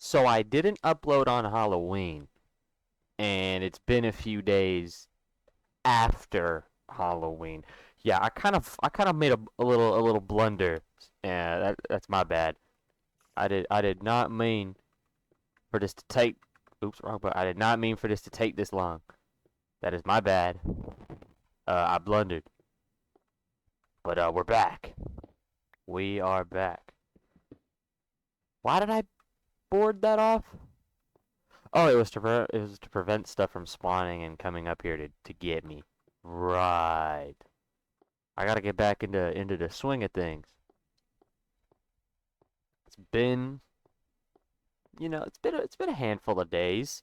So I didn't upload on Halloween, and it's been a few days after Halloween. Yeah, I kind of made a little blunder. Yeah, that's my bad. I did not mean for this to take. Oops, wrong button. I did not mean for this to take this long. That is my bad. I blundered. But we're back. We are back. Why did I board that off? Oh, it was to prevent stuff from spawning and coming up here to get me. Right. I gotta get back into the swing of things. It's been, it's been a handful of days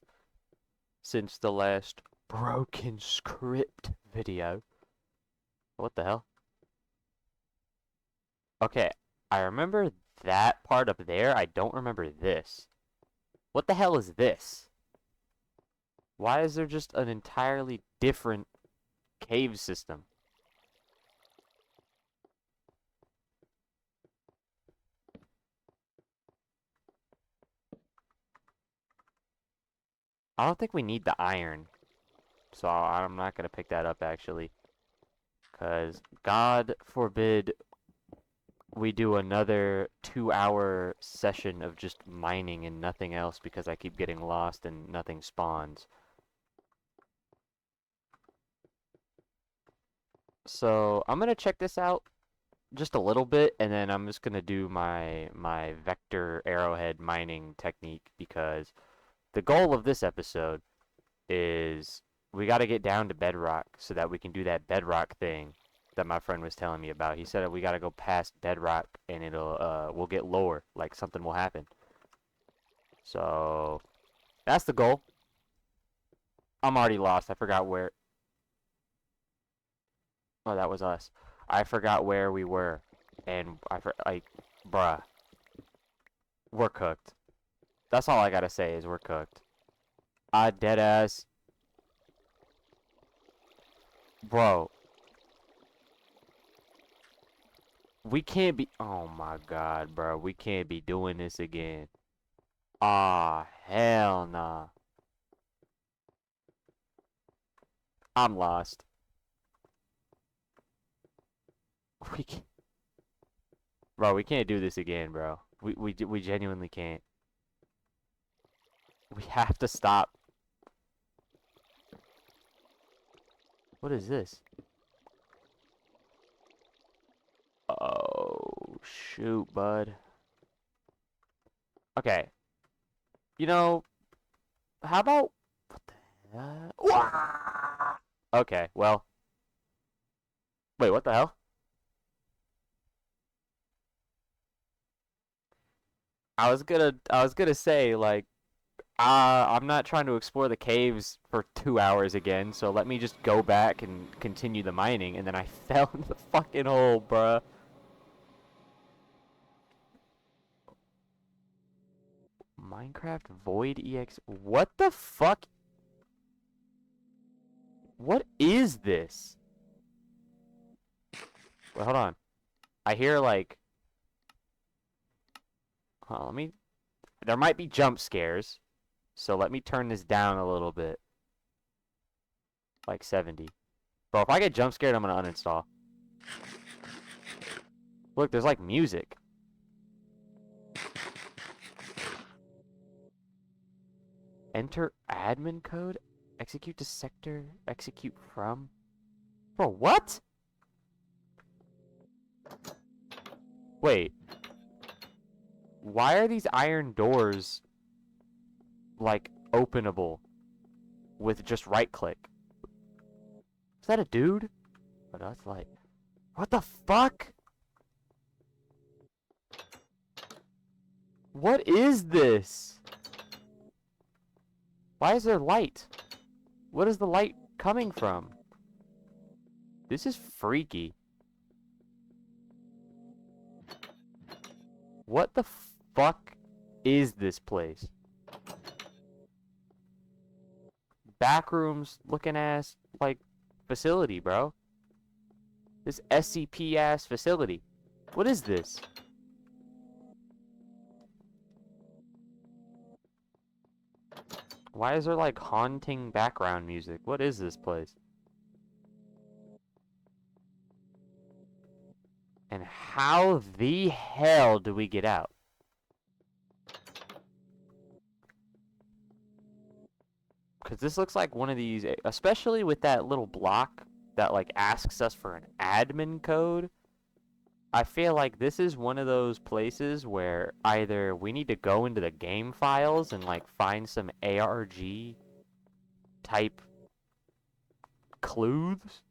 since the last broken script video. What the hell? Okay, I remember that part up there. I don't remember this. What the hell is this? Why is there just an entirely different cave system? I don't think we need the iron, so I'm not gonna pick that up actually. Because God forbid we do another 2-hour session of just mining and nothing else because I keep getting lost and nothing spawns. So I'm gonna check this out just a little bit, and then I'm just gonna do my vector arrowhead mining technique because the goal of this episode is we got to get down to bedrock so that we can do that bedrock thing that my friend was telling me about. He said that we got to go past bedrock and we'll get lower, like something will happen. So that's the goal. I'm already lost. I forgot where. Oh, that was us. I forgot where we were, and bruh, we're cooked. That's all I gotta say is we're cooked. I dead ass, bro. We can't be. Oh my god, bro. We can't be doing this again. Ah, hell nah. I'm lost. We can, bro. We can't do this again, bro. We genuinely can't. We have to stop. What is this? Oh shoot, bud. Okay. You know, how about what the hell? Wah! Okay. Well, wait. What the hell? I was gonna say like I'm not trying to explore the caves for 2 hours again, so let me just go back and continue the mining, and then I fell in the fucking hole, bruh. Minecraft Void EX. What the fuck? What is this? Wait, hold on. I hear like. Hold on, let me. There might be jump scares, so let me turn this down a little bit, like 70. Bro, if I get jump scared, I'm gonna uninstall. Look, there's like music. Enter admin code. Execute to sector. Execute from. Bro, what? Wait. Why are these iron doors like openable with just right click? Is that a dude? Oh, that's like. What the fuck? What is this? Why is there light? What is the light coming from? This is freaky. What the fuck is this place? Backrooms looking ass, like, facility, bro. This SCP ass facility. What is this? Why is there like haunting background music? What is this place? And how the hell do we get out? Because this looks like one of these, especially with that little block that like asks us for an admin code. I feel like this is one of those places where either we need to go into the game files and like find some ARG type clues.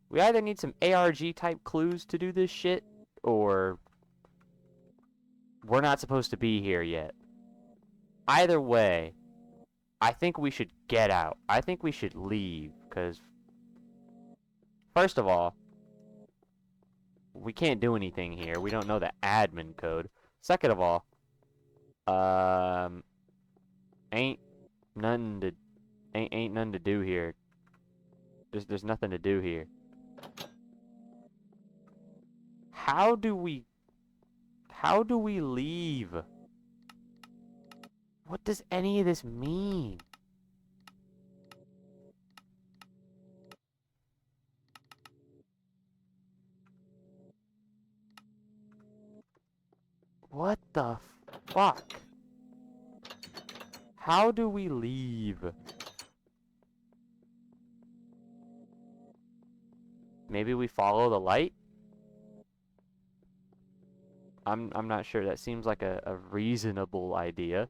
We either need some ARG type clues to do this shit, or we're not supposed to be here yet. Either way, I think we should get out. I think we should leave, because first of all, we can't do anything here. We don't know the admin code. Second of all, ain't nothing to do here. There's nothing to do here. How do we leave? What does any of this mean? What the fuck? How do we leave? Maybe we follow the light? I'm not sure. That seems like a reasonable idea.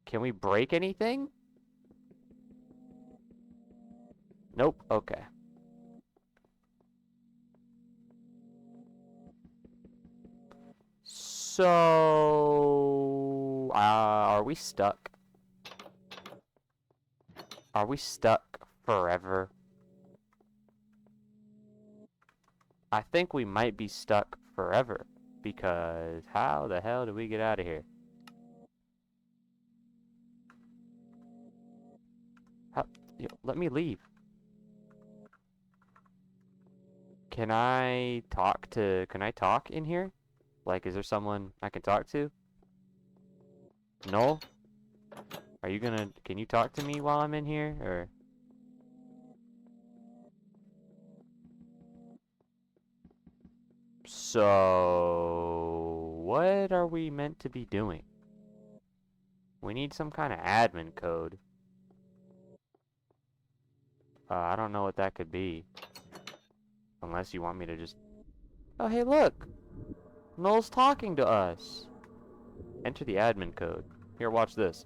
Can we break anything? Nope. Okay. So, are we stuck? Are we stuck forever? I think we might be stuck forever, because how the hell do we get out of here? Let me leave. Can I talk in here? Like, is there someone I can talk to? No? Can you talk to me while I'm in here, or? So, what are we meant to be doing? We need some kind of admin code. I don't know what that could be. Unless you want me to just... Oh, hey, look! Noel's talking to us! Enter the admin code. Here, watch this.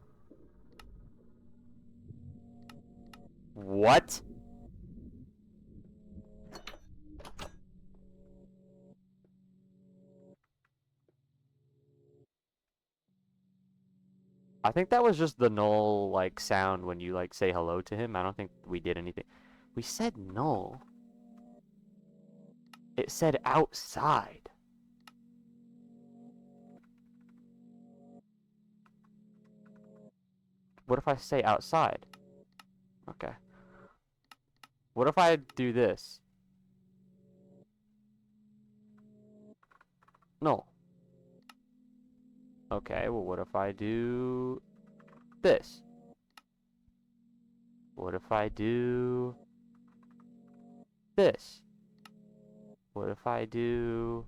What? I think that was just the Noel, like, sound when you, like, say hello to him. I don't think we did anything. We said Noel. It said outside. What if I say outside? Okay. What if I do this? No. Okay, well, what if I do this? What if I do this? What if I do...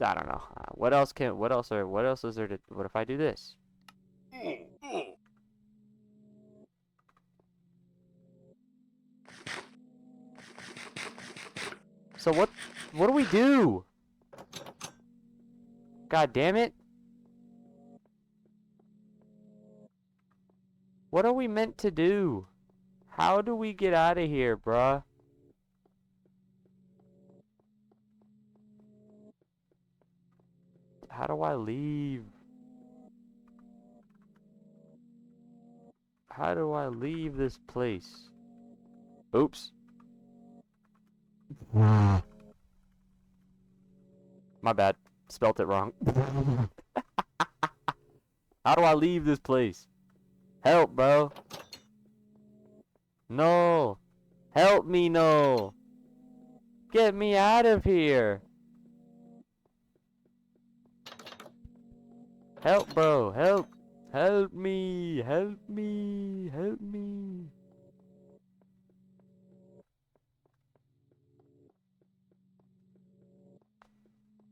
I don't know. What else is there to... What if I do this? So what do we do? God damn it. What are we meant to do? How do we get out of here, bruh? How do I leave? How do I leave this place? Oops. My bad. Spelt it wrong. How do I leave this place? Help, bro. No. Help me, no. Get me out of here. Help, bro. Help. Help me. Help me. Help me.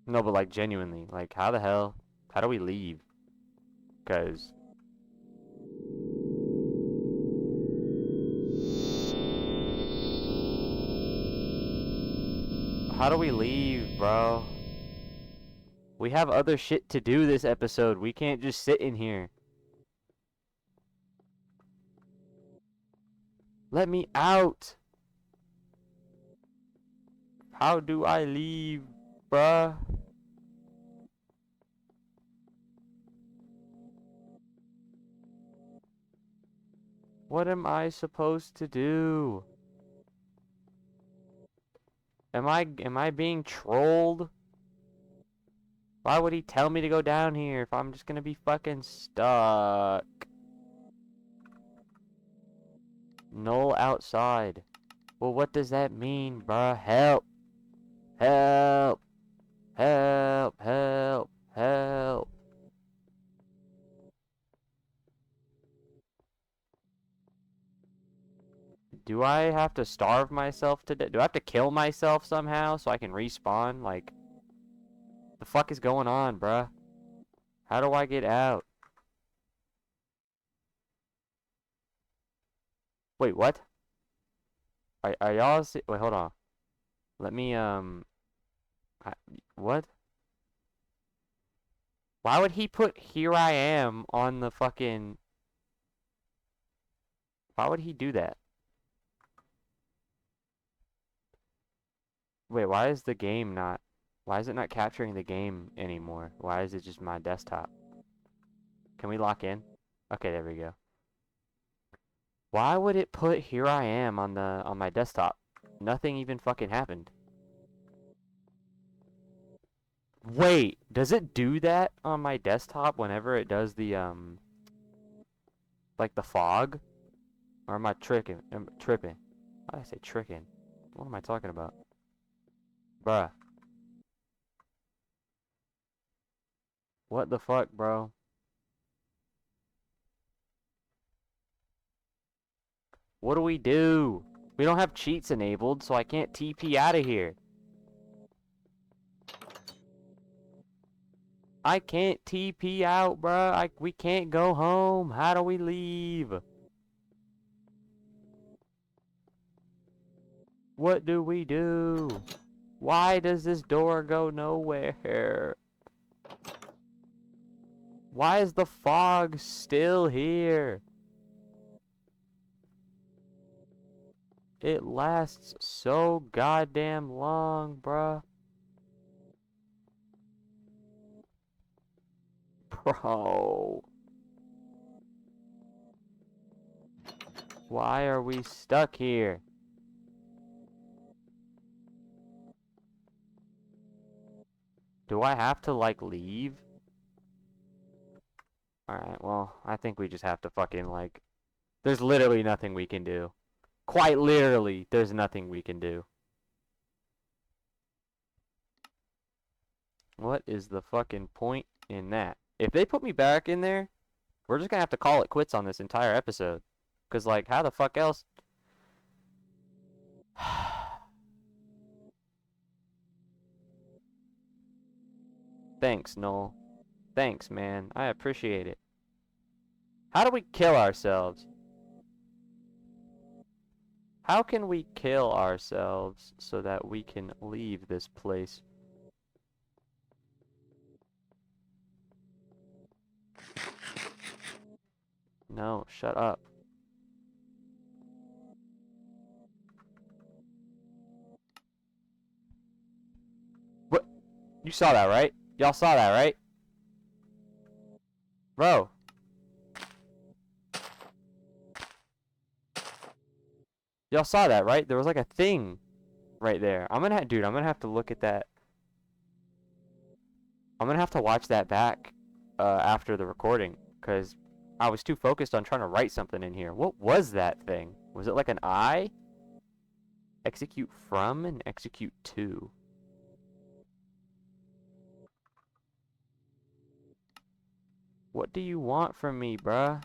No, but like genuinely, like how the hell? How do we leave? Cause how do we leave, bro? We have other shit to do this episode. We can't just sit in here. Let me out. How do I leave, bruh? What am I supposed to do? Am I being trolled? Why would he tell me to go down here if I'm just gonna be fucking stuck? Null outside. Well, what does that mean, bruh? Help! Help! Help! Help! Help! Do I have to starve myself to death? Do I have to kill myself somehow so I can respawn? Like, the fuck is going on, bruh? How do I get out? Wait, what? Are y'all wait, hold on. Let me, what? Why would he put "here I am" on the fucking... Why would he do that? Wait, why is the game not... Why is it not capturing the game anymore? Why is it just my desktop? Can we lock in? Okay, there we go. Why would it put "here I am" on my desktop? Nothing even fucking happened. Wait, does it do that on my desktop whenever it does the like the fog? Or am I tricking? Tripping? Why did I say tricking? What am I talking about? Bruh. What the fuck, bro? What do we do? We don't have cheats enabled, so I can't TP out of here. I can't TP out, bruh. We can't go home. How do we leave? What do we do? Why does this door go nowhere? Why is the fog still here? It lasts so goddamn long, bruh. Bro. Why are we stuck here? Do I have to, like, leave? Alright, well, I think we just have to fucking, like... There's literally nothing we can do. Quite literally, there's nothing we can do. What is the fucking point in that? If they put me back in there, we're just gonna have to call it quits on this entire episode. Because, like, how the fuck else? Thanks, Noel. Thanks, man. I appreciate it. How do we kill ourselves? How can we kill ourselves so that we can leave this place? No, shut up. What? You saw that, right? Y'all saw that, right? Bro. Y'all saw that, right? There was like a thing right there. Dude, I'm gonna have to look at that. I'm gonna have to watch that back after the recording, because I was too focused on trying to write something in here. What was that thing? Was it like an I? Execute from and execute to. What do you want from me, bruh?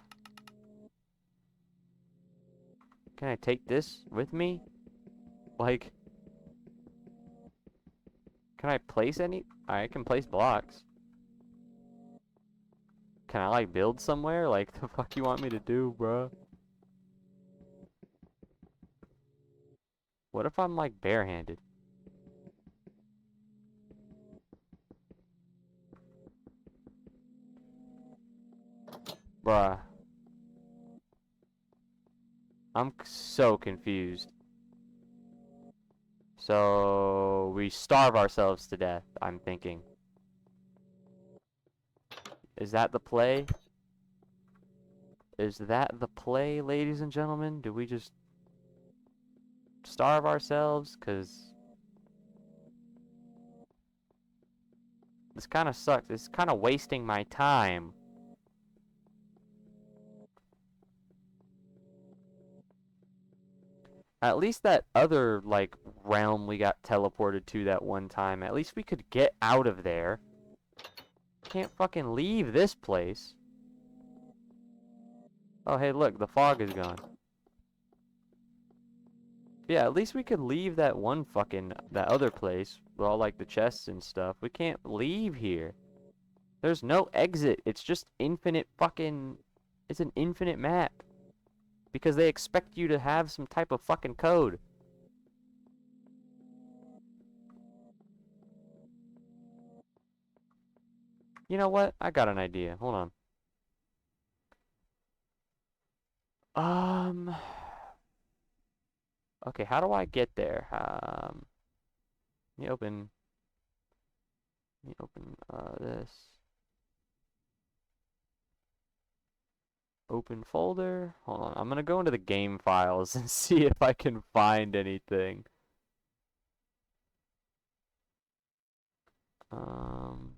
Can I take this with me? Like, can I place any? I can place blocks. Can I, like, build somewhere? Like, the fuck you want me to do, bruh? What if I'm, like, barehanded? Bruh. I'm so confused. So, we starve ourselves to death, I'm thinking. Is that the play? Is that the play, ladies and gentlemen? Do we just starve ourselves? Because this kind of sucks. It's kind of wasting my time. At least that other, like, realm we got teleported to that one time, at least we could get out of there. Can't fucking leave this place. Oh, hey, look, the fog is gone. Yeah, at least we could leave that one fucking, that other place with all, like, the chests and stuff. We can't leave here. There's no exit. It's just infinite fucking, it's an infinite map. Because they expect you to have some type of fucking code. You know what? I got an idea. Hold on. Um, okay, how do I get there? Let me open this. Open folder. Hold on. I'm gonna go into the game files and see if I can find anything. Um,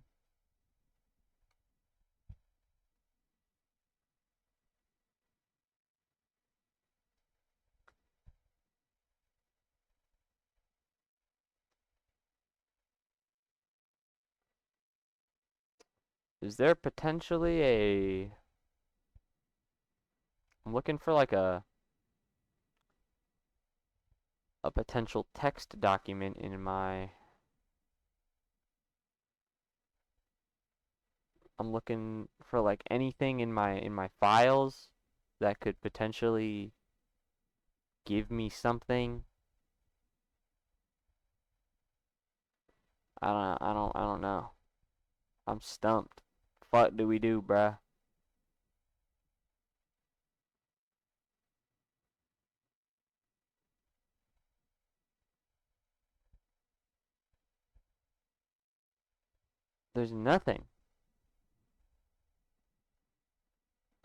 is there potentially a... I'm looking for like a potential text document in my... I'm looking for like anything in my files that could potentially give me something. I don't know. I'm stumped. What do we do, bruh? There's nothing.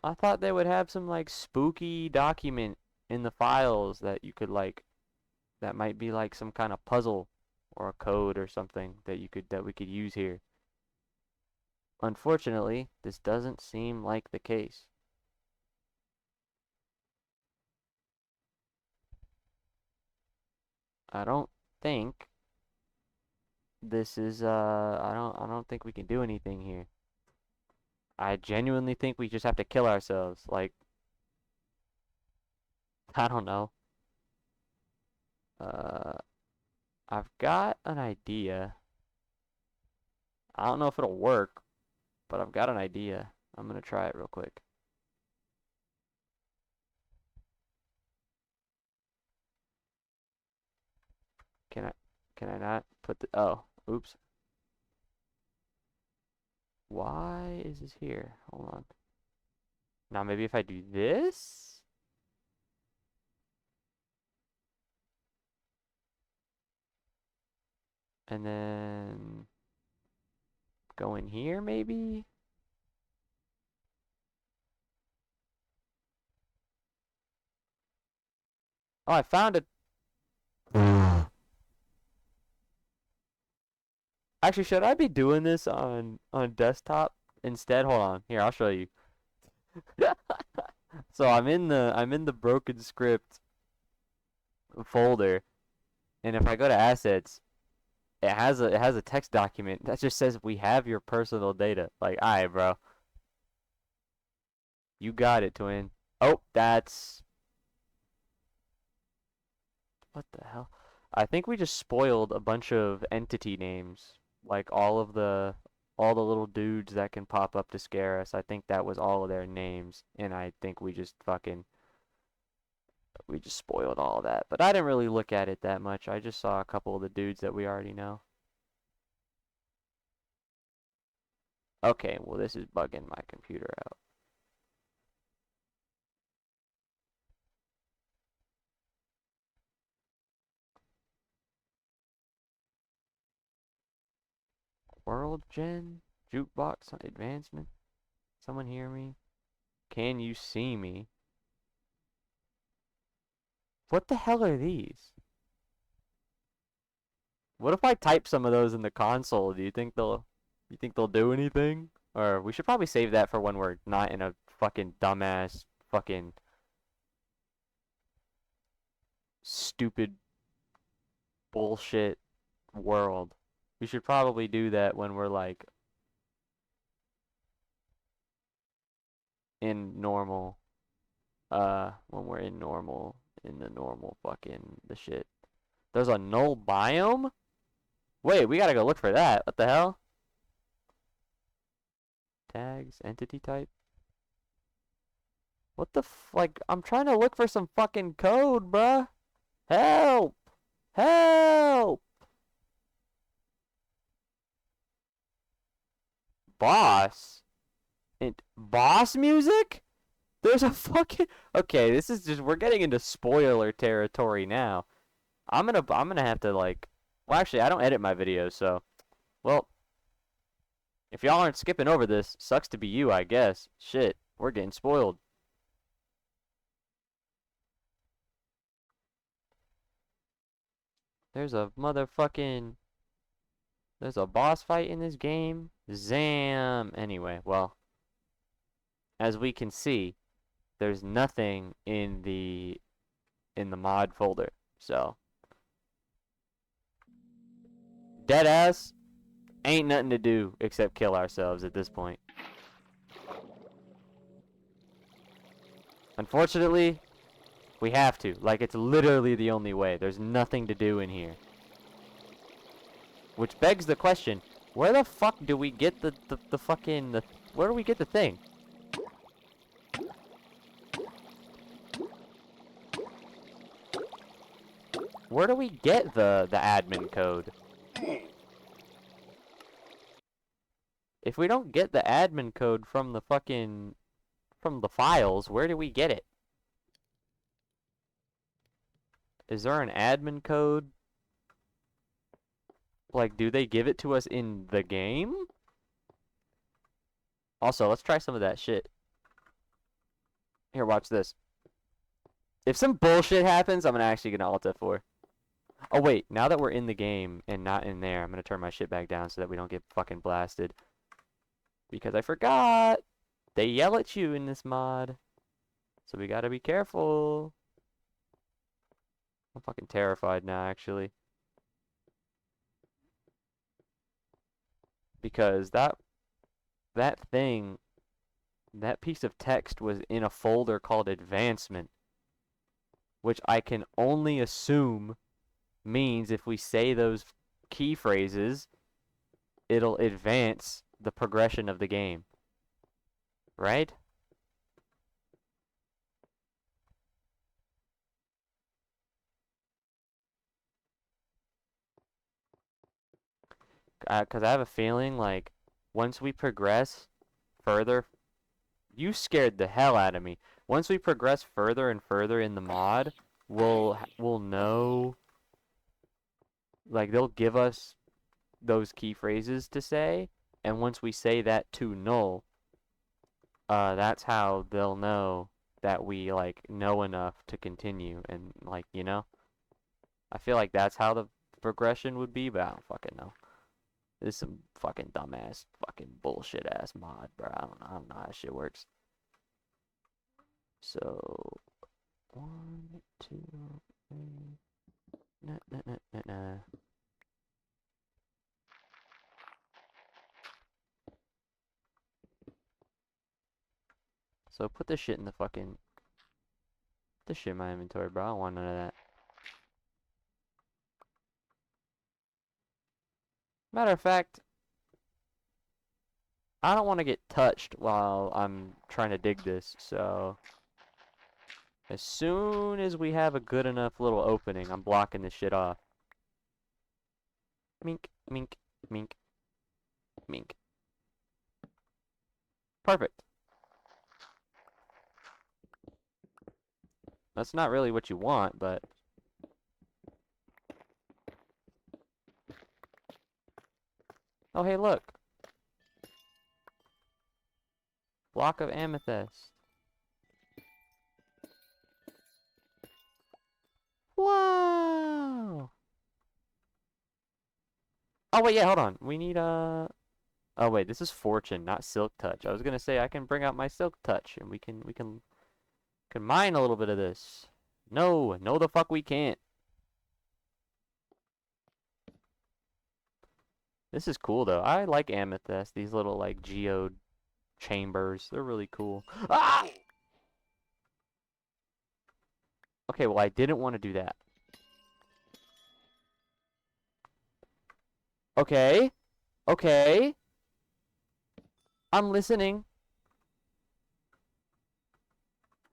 I thought they would have some like spooky document in the files that you could like that might be like some kind of puzzle or a code or something that we could use here. Unfortunately, this doesn't seem like the case. I don't think this is I don't think we can do anything here. I genuinely think we just have to kill ourselves. Like, I don't know. Uh I've got an idea. I don't know if it'll work, but I've got an idea. I'm gonna try it real quick. Can I can I not put the oh, oops. Why is this here? Hold on. Now maybe if I do this? And then go in here maybe? Oh, I found it. Actually, should I be doing this on desktop instead? Hold on. Here, I'll show you. So I'm in the broken script folder, and if I go to assets, it has a text document that just says we have your personal data. Like, alright, bro. You got it, twin. Oh, that's... What the hell? I think we just spoiled a bunch of entity names. Like all the little dudes that can pop up to scare us. I think that was all of their names. And I think we just spoiled all of that. But I didn't really look at it that much. I just saw a couple of the dudes that we already know. Okay, well this is bugging my computer out. World Gen? Jukebox advancement? Someone hear me? Can you see me? What the hell are these? What if I type some of those in the console? You think they'll do anything? Or we should probably save that for when we're not in a fucking dumbass fucking stupid bullshit world. We should probably do that when we're like in normal when we're in normal in the normal fucking the shit. There's a null biome? Wait, we gotta go look for that. What the hell? Tags, entity type. What the like, I'm trying to look for some fucking code, bruh. Help! Help! Boss? And boss music? There's a fucking... Okay, this is just... We're getting into spoiler territory now. I'm gonna have to, like... Well, actually, I don't edit my videos, so... Well, if y'all aren't skipping over this, sucks to be you, I guess. Shit, we're getting spoiled. There's a motherfucking... There's a boss fight in this game. Zam! Anyway, well, as we can see, there's nothing in the mod folder. So, deadass, ain't nothing to do except kill ourselves at this point. Unfortunately, we have to. Like, it's literally the only way. There's nothing to do in here. Which begs the question, where the fuck do we get the fucking... where do we get the thing? Where do we get the admin code? If we don't get the admin code from the fucking... from the files, where do we get it? Is there an admin code? Like, do they give it to us in the game? Also, let's try some of that shit. Here, watch this. If some bullshit happens, I'm actually gonna Alt F4. Oh wait, now that we're in the game and not in there, I'm gonna turn my shit back down so that we don't get fucking blasted. Because I forgot! They yell at you in this mod. So we gotta be careful. I'm fucking terrified now, actually. Because that thing, that piece of text was in a folder called advancement. Which I can only assume means if we say those key phrases, it'll advance the progression of the game. Right? Because I have a feeling, like, once we progress further, you scared the hell out of me. Once we progress further and further in the mod, we'll know, like, they'll give us those key phrases to say, and once we say that to null, that's how they'll know that we, like, know enough to continue, and, like, you know? I feel like that's how the progression would be, but I don't fucking know. This is some fucking dumbass, fucking bullshit ass mod, bro. I don't know how that shit works. So, 1, 2, 3. Nah, nah, nah, nah, nah. So put this shit in the fucking... Put this shit in my inventory, bro. I don't want none of that. Matter of fact, I don't want to get touched while I'm trying to dig this, so... As soon as we have a good enough little opening, I'm blocking this shit off. Mink, mink, mink, mink. Perfect. That's not really what you want, but... Oh, hey, look. Block of amethyst. Whoa! Oh, wait, yeah, hold on. We need, Oh, wait, this is fortune, not silk touch. I was gonna say I can bring out my silk touch, and we can mine a little bit of this. No, no the fuck we can't. This is cool, though. I like amethyst, these little, like, geode chambers. They're really cool. Ah! Okay, well, I didn't want to do that. Okay. Okay. I'm listening.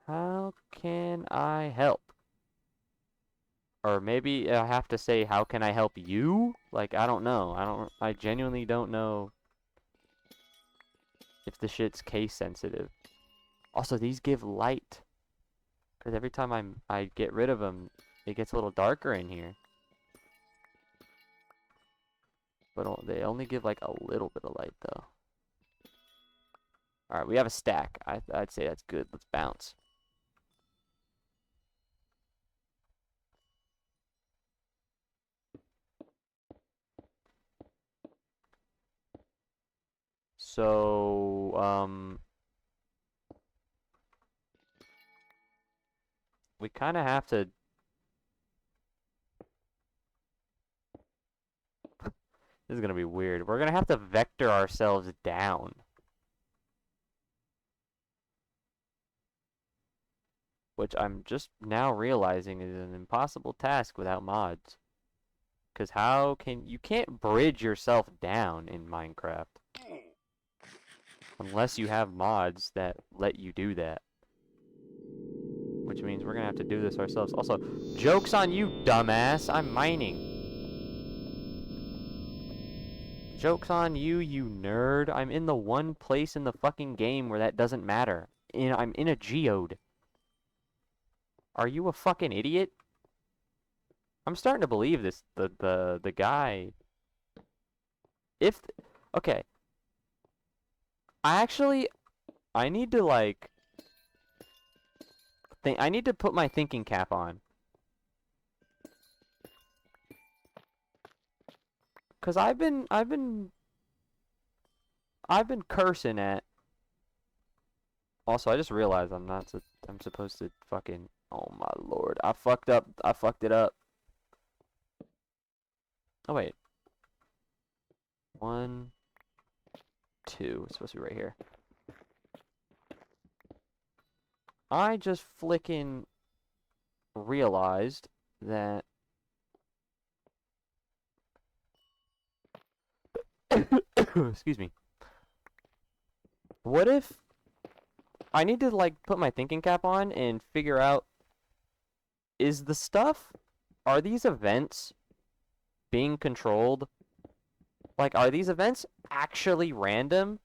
How can I help? Or maybe I have to say, how can I help you? Like, I don't know. I genuinely don't know if the shit's case sensitive. Also, these give light. Because every time I get rid of them, it gets a little darker in here. But they only give like a little bit of light, though. Alright, we have a stack. I'd say that's good. Let's bounce. So, we kind of have to... This is going to be weird. We're going to have to vector ourselves down. Which I'm just now realizing is an impossible task without mods. Because how can... You can't bridge yourself down in Minecraft. Unless you have mods that let you do that. Which means we're going to have to do this ourselves. Also, joke's on you, dumbass. I'm mining. Joke's on you, you nerd. I'm in the one place in the fucking game where that doesn't matter. I'm in a geode. Are you a fucking idiot? I'm starting to believe this. The guy. If... Okay. I need to, like... I need to put my thinking cap on. Cause I've been cursing at. Also, I just realized I'm supposed to fucking. Oh my lord, I fucked up. I fucked it up. Oh wait. 1, 2. It's supposed to be right here. I just flicking realized that. Excuse me. What if I need to like put my thinking cap on and figure out, is the stuff, are these events being controlled? Like, are these events actually random?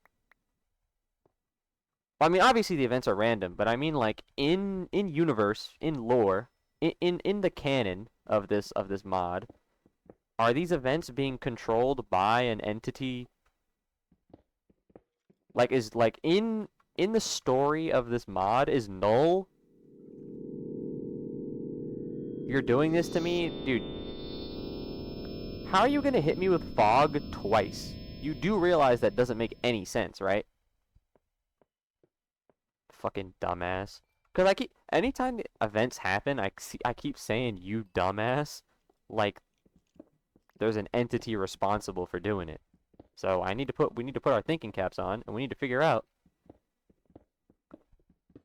I mean, obviously the events are random, but I mean like in universe, in lore, in the canon of this mod, are these events being controlled by an entity? Like, is like in the story of this mod, is Null? You're doing this to me? Dude. How are you gonna hit me with fog twice? You do realize that doesn't make any sense, right? Fucking dumbass. Cause anytime events happen, I keep saying you dumbass, like there's an entity responsible for doing it. So we need to put our thinking caps on, and we need to figure out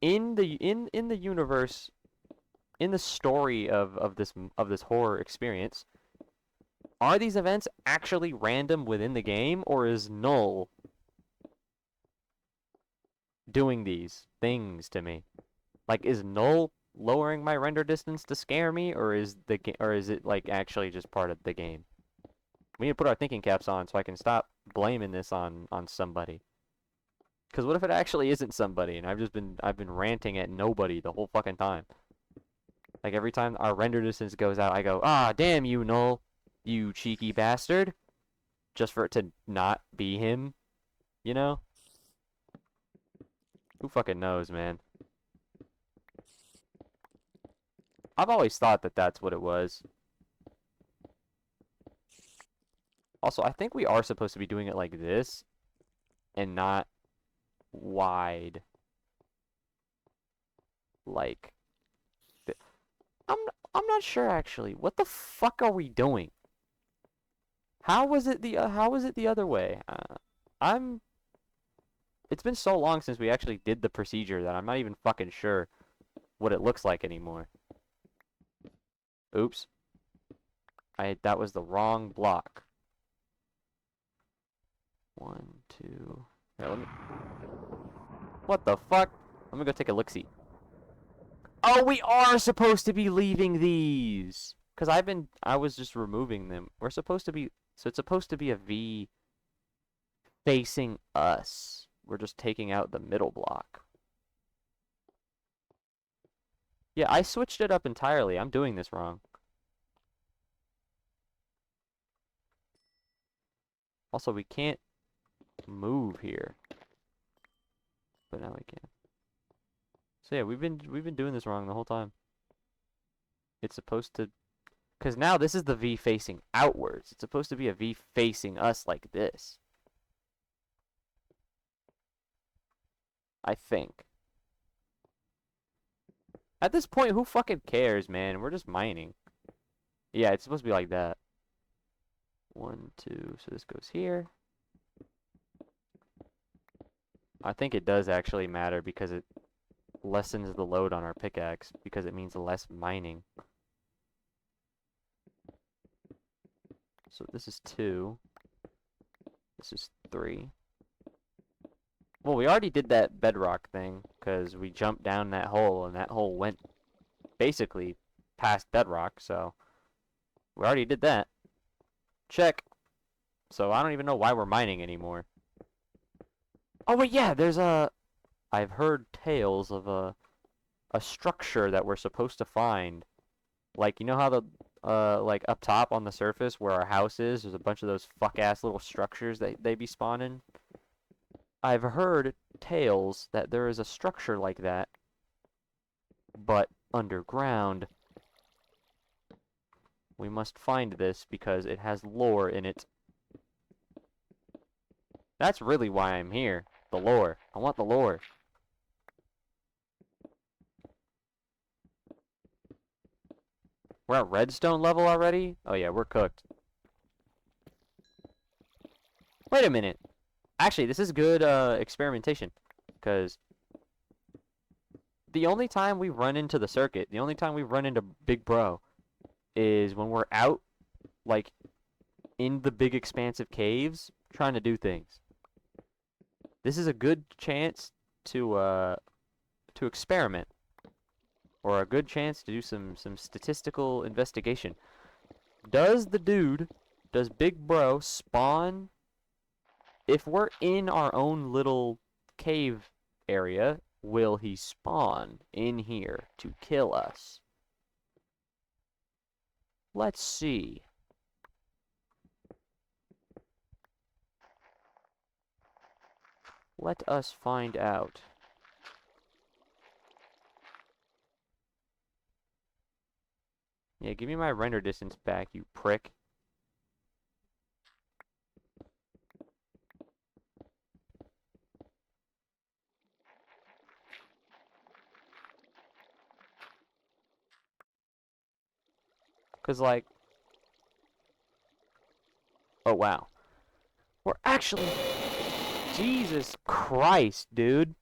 in the universe, in the story of this horror experience, are these events actually random within the game, or is Null doing these things to me? Like, is Null lowering my render distance to scare me, or is it like actually just part of the game? We need to put our thinking caps on so I can stop blaming this on somebody. Because what if it actually isn't somebody, and I've been ranting at nobody the whole fucking time? Like every time our render distance goes out, I go, ah, damn you, Null, you cheeky bastard, just for it to not be him, you know? Who fucking knows, man? I've always thought that that's what it was. Also, I think we are supposed to be doing it like this, and not wide. Like, I'm I'm not sure actually. What the fuck are we doing? How was it the other way? I'm. It's been so long since we actually did the procedure that I'm not even fucking sure what it looks like anymore. Oops. That was the wrong block. 1, 2. Here, let me. What the fuck? Let me go take a look-see. Oh, we are supposed to be leaving these. Cause I was just removing them. We're supposed to be. So it's supposed to be a V facing us. We're just taking out the middle block. Yeah, I switched it up entirely. I'm doing this wrong. Also, we can't move here. But now we can. So yeah, we've been doing this wrong the whole time. It's supposed to, cause now this is the V facing outwards. It's supposed to be a V facing us like this. I think. At this point, who fucking cares, man? We're just mining. Yeah, it's supposed to be like that. 1, 2, so this goes here. I think it does actually matter because it lessens the load on our pickaxe because it means less mining. So this is 2. This is 3. Well, we already did that bedrock thing because we jumped down that hole and that hole went basically past bedrock, so we already did that. Check. So I don't even know why we're mining anymore. Oh wait, yeah, I've heard tales of a structure that we're supposed to find. Like, you know how like up top on the surface where our house is, there's a bunch of those fuck-ass little structures that they be spawning? I've heard tales that there is a structure like that, but underground. We must find this because it has lore in it. That's really why I'm here. The lore. I want the lore. We're at redstone level already? Oh yeah, we're cooked. Wait a minute. Actually, this is good experimentation. Because the only time we run into the circuit, the only time we run into Big Bro, is when we're out, like, in the big expansive caves, trying to do things. This is a good chance to experiment. Or a good chance to do some statistical investigation. Does Big Bro spawn? If we're in our own little cave area, will he spawn in here to kill us? Let's see. Let us find out. Yeah, give me my render distance back, you prick. Cause like, oh wow. We're actually, Jesus Christ, dude.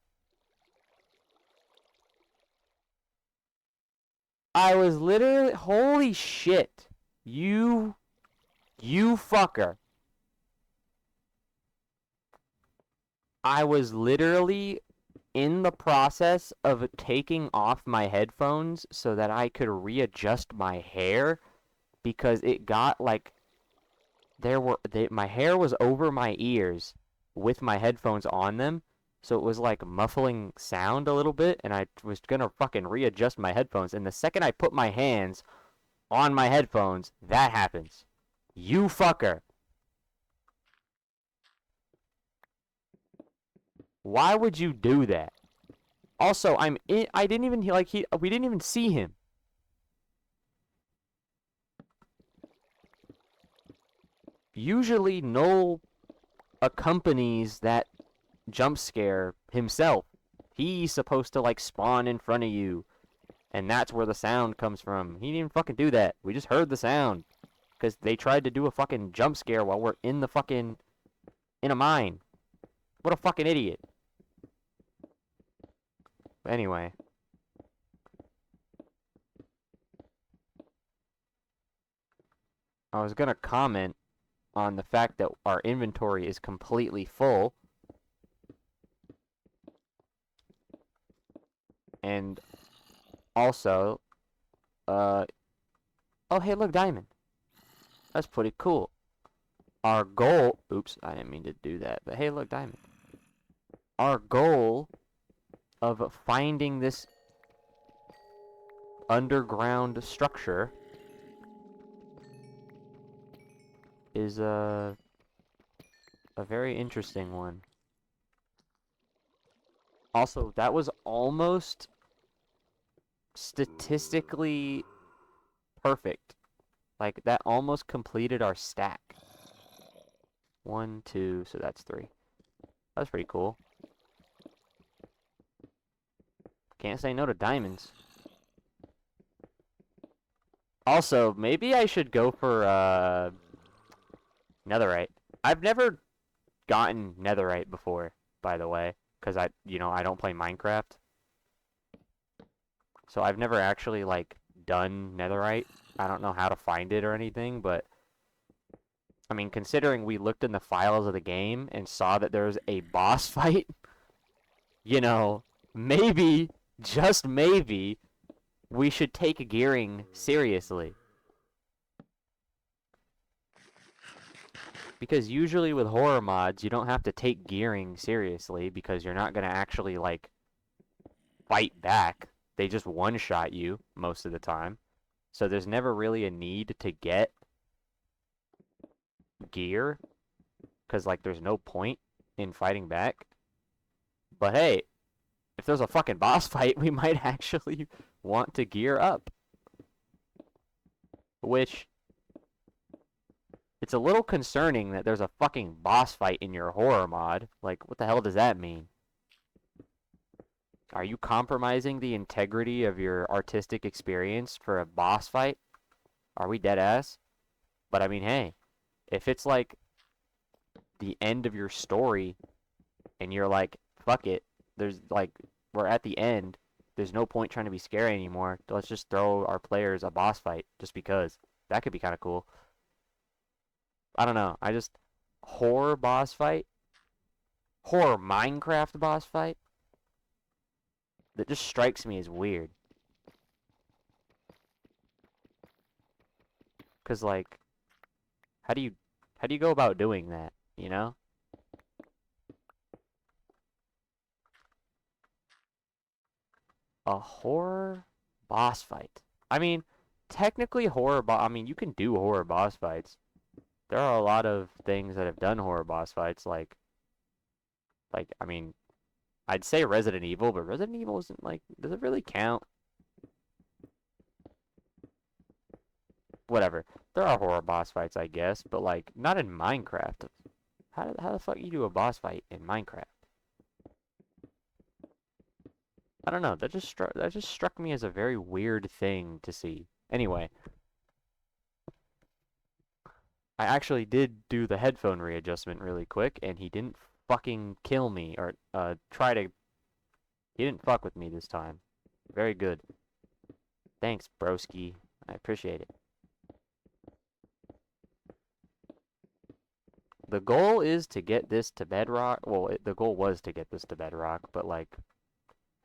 I was literally, holy shit. You fucker. I was literally in the process of taking off my headphones so that I could readjust my hair because it got like my hair was over my ears with my headphones on them, so it was like muffling sound a little bit, and I was gonna fucking readjust my headphones, and the second I put my hands on my headphones, that happens. You fucker. Why would you do that? Also, I didn't even we didn't even see him. Usually Noel accompanies that jump scare himself. He's supposed to like spawn in front of you, and that's where the sound comes from. He didn't even fucking do that. We just heard the sound because they tried to do a fucking jump scare while we're in the fucking in a mine. What a fucking idiot. But anyway, I was gonna comment on the fact that our inventory is completely full, and also, uh, oh hey, look, diamond. That's pretty cool. Our goal, oops, I didn't mean to do that, but hey, look, diamond. Our goal of finding this underground structure is a very interesting one. Also, that was almost statistically perfect. Like, that almost completed our stack. 1, 2, so that's 3. That's pretty cool. Can't say no to diamonds. Also, maybe I should go for, netherite. I've never gotten netherite before, by the way, because I don't play Minecraft. So I've never actually, like, done netherite. I don't know how to find it or anything, but I mean, considering we looked in the files of the game and saw that there was a boss fight, maybe, just maybe, we should take gearing seriously. Because usually with horror mods, you don't have to take gearing seriously because you're not going to actually, like, fight back. They just one-shot you most of the time. So there's never really a need to get gear because, like, there's no point in fighting back. But hey, if there's a fucking boss fight, we might actually want to gear up. Which, it's a little concerning that there's a fucking boss fight in your horror mod. Like, what the hell does that mean? Are you compromising the integrity of your artistic experience for a boss fight? Are we dead ass? But I mean, hey, if it's like the end of your story and you're like, fuck it, there's like, we're at the end, there's no point trying to be scary anymore. Let's just throw our players a boss fight just because. That could be kind of cool. I don't know. Horror boss fight? Horror Minecraft boss fight? That just strikes me as weird. Cause like, how do you go about doing that, you know? A horror boss fight. I mean, technically I mean, you can do horror boss fights. There are a lot of things that have done horror boss fights like I mean, I'd say Resident Evil, but Resident Evil isn't like, does it really count? Whatever. There are horror boss fights, I guess, but like not in Minecraft. How the fuck you do a boss fight in Minecraft? I don't know. That just struck me as a very weird thing to see. Anyway, I actually did do the headphone readjustment really quick, and he didn't fucking kill me or try to. He didn't fuck with me this time. Very good. Thanks, broski. I appreciate it. The goal is to get this to bedrock. Well, the goal was to get this to bedrock, but like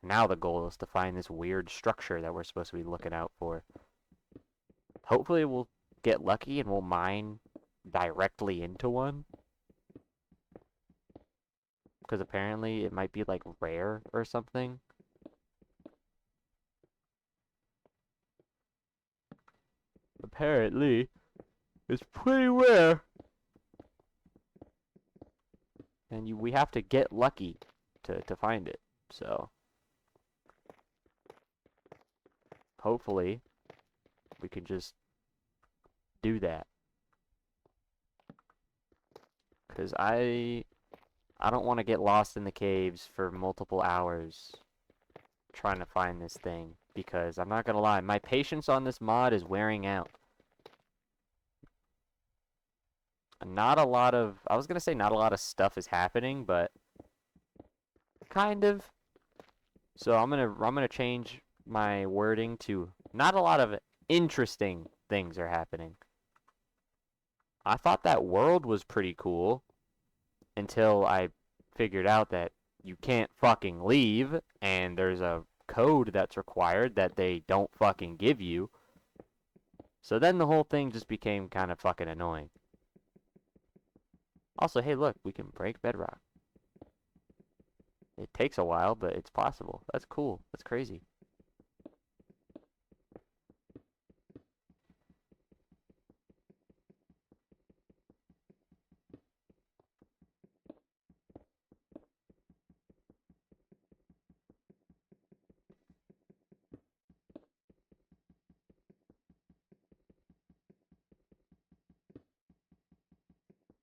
now the goal is to find this weird structure that we're supposed to be looking out for. Hopefully we'll get lucky and we'll mine directly into one. Because apparently it might be like rare or something. Apparently it's pretty rare. And we have to get lucky to find it. So hopefully we can just do that. Because I don't want to get lost in the caves for multiple hours trying to find this thing. Because I'm not going to lie, my patience on this mod is wearing out. Not a lot of, I was going to say not a lot of stuff is happening, but kind of. So I'm gonna change my wording to not a lot of interesting things are happening. I thought that world was pretty cool until I figured out that you can't fucking leave and there's a code that's required that they don't fucking give you. So then the whole thing just became kind of fucking annoying. Also, hey, look, we can break bedrock. It takes a while, but it's possible. That's cool. That's crazy.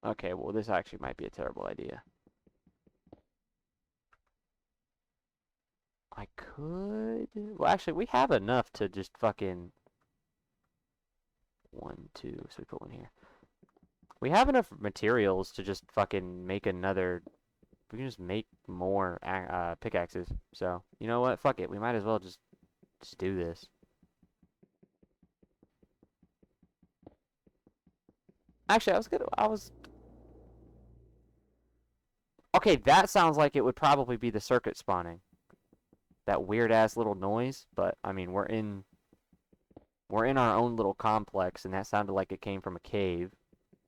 Okay, well, this actually might be a terrible idea. I could... Well, actually, we have enough to just fucking... 1, 2, so we put one here. We have enough materials to just fucking make another... We can just make more pickaxes. So, you know what? Fuck it. We might as well just do this. Actually, Okay, that sounds like it would probably be the circuit spawning. That weird-ass little noise, but, I mean, we're in our own little complex, and that sounded like it came from a cave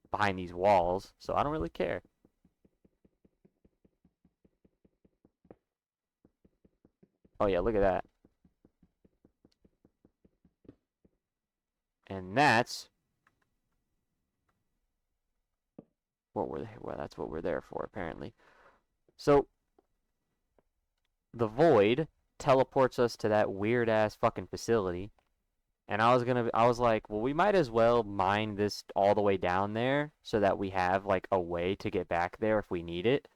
behind these walls, so I don't really care. Oh yeah, look at that. And that's that's what we're there for, apparently. So the void teleports us to that weird ass fucking facility. And I was like, well, we might as well mine this all the way down there so that we have like a way to get back there if we need it.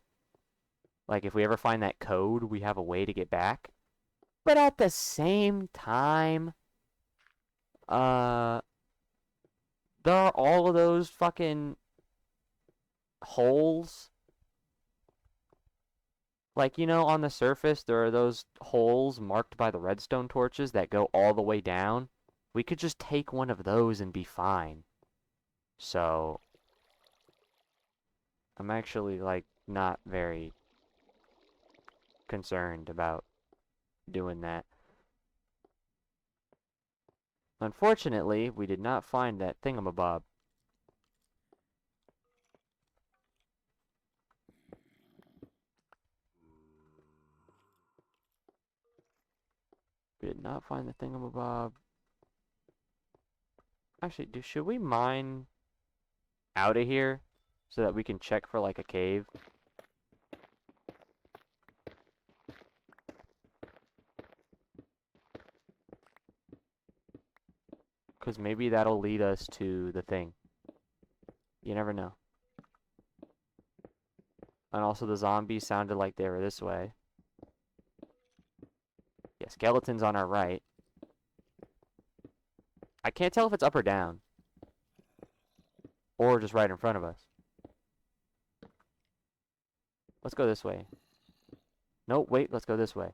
Like if we ever find that code, we have a way to get back. But at the same time, there are all of those fucking holes. Like, you know, on the surface, there are those holes marked by the redstone torches that go all the way down. We could just take one of those and be fine. So, I'm actually, like, not very concerned about doing that. Unfortunately, we did not find that thingamabob. We did not find the thingamabob. Actually, should we mine out of here so that we can check for, like, a cave? Because maybe that'll lead us to the thing. You never know. And also the zombies sounded like they were this way. Yeah, skeletons on our right. I can't tell if it's up or down. Or just right in front of us. Let's go this way. Nope, wait, let's go this way.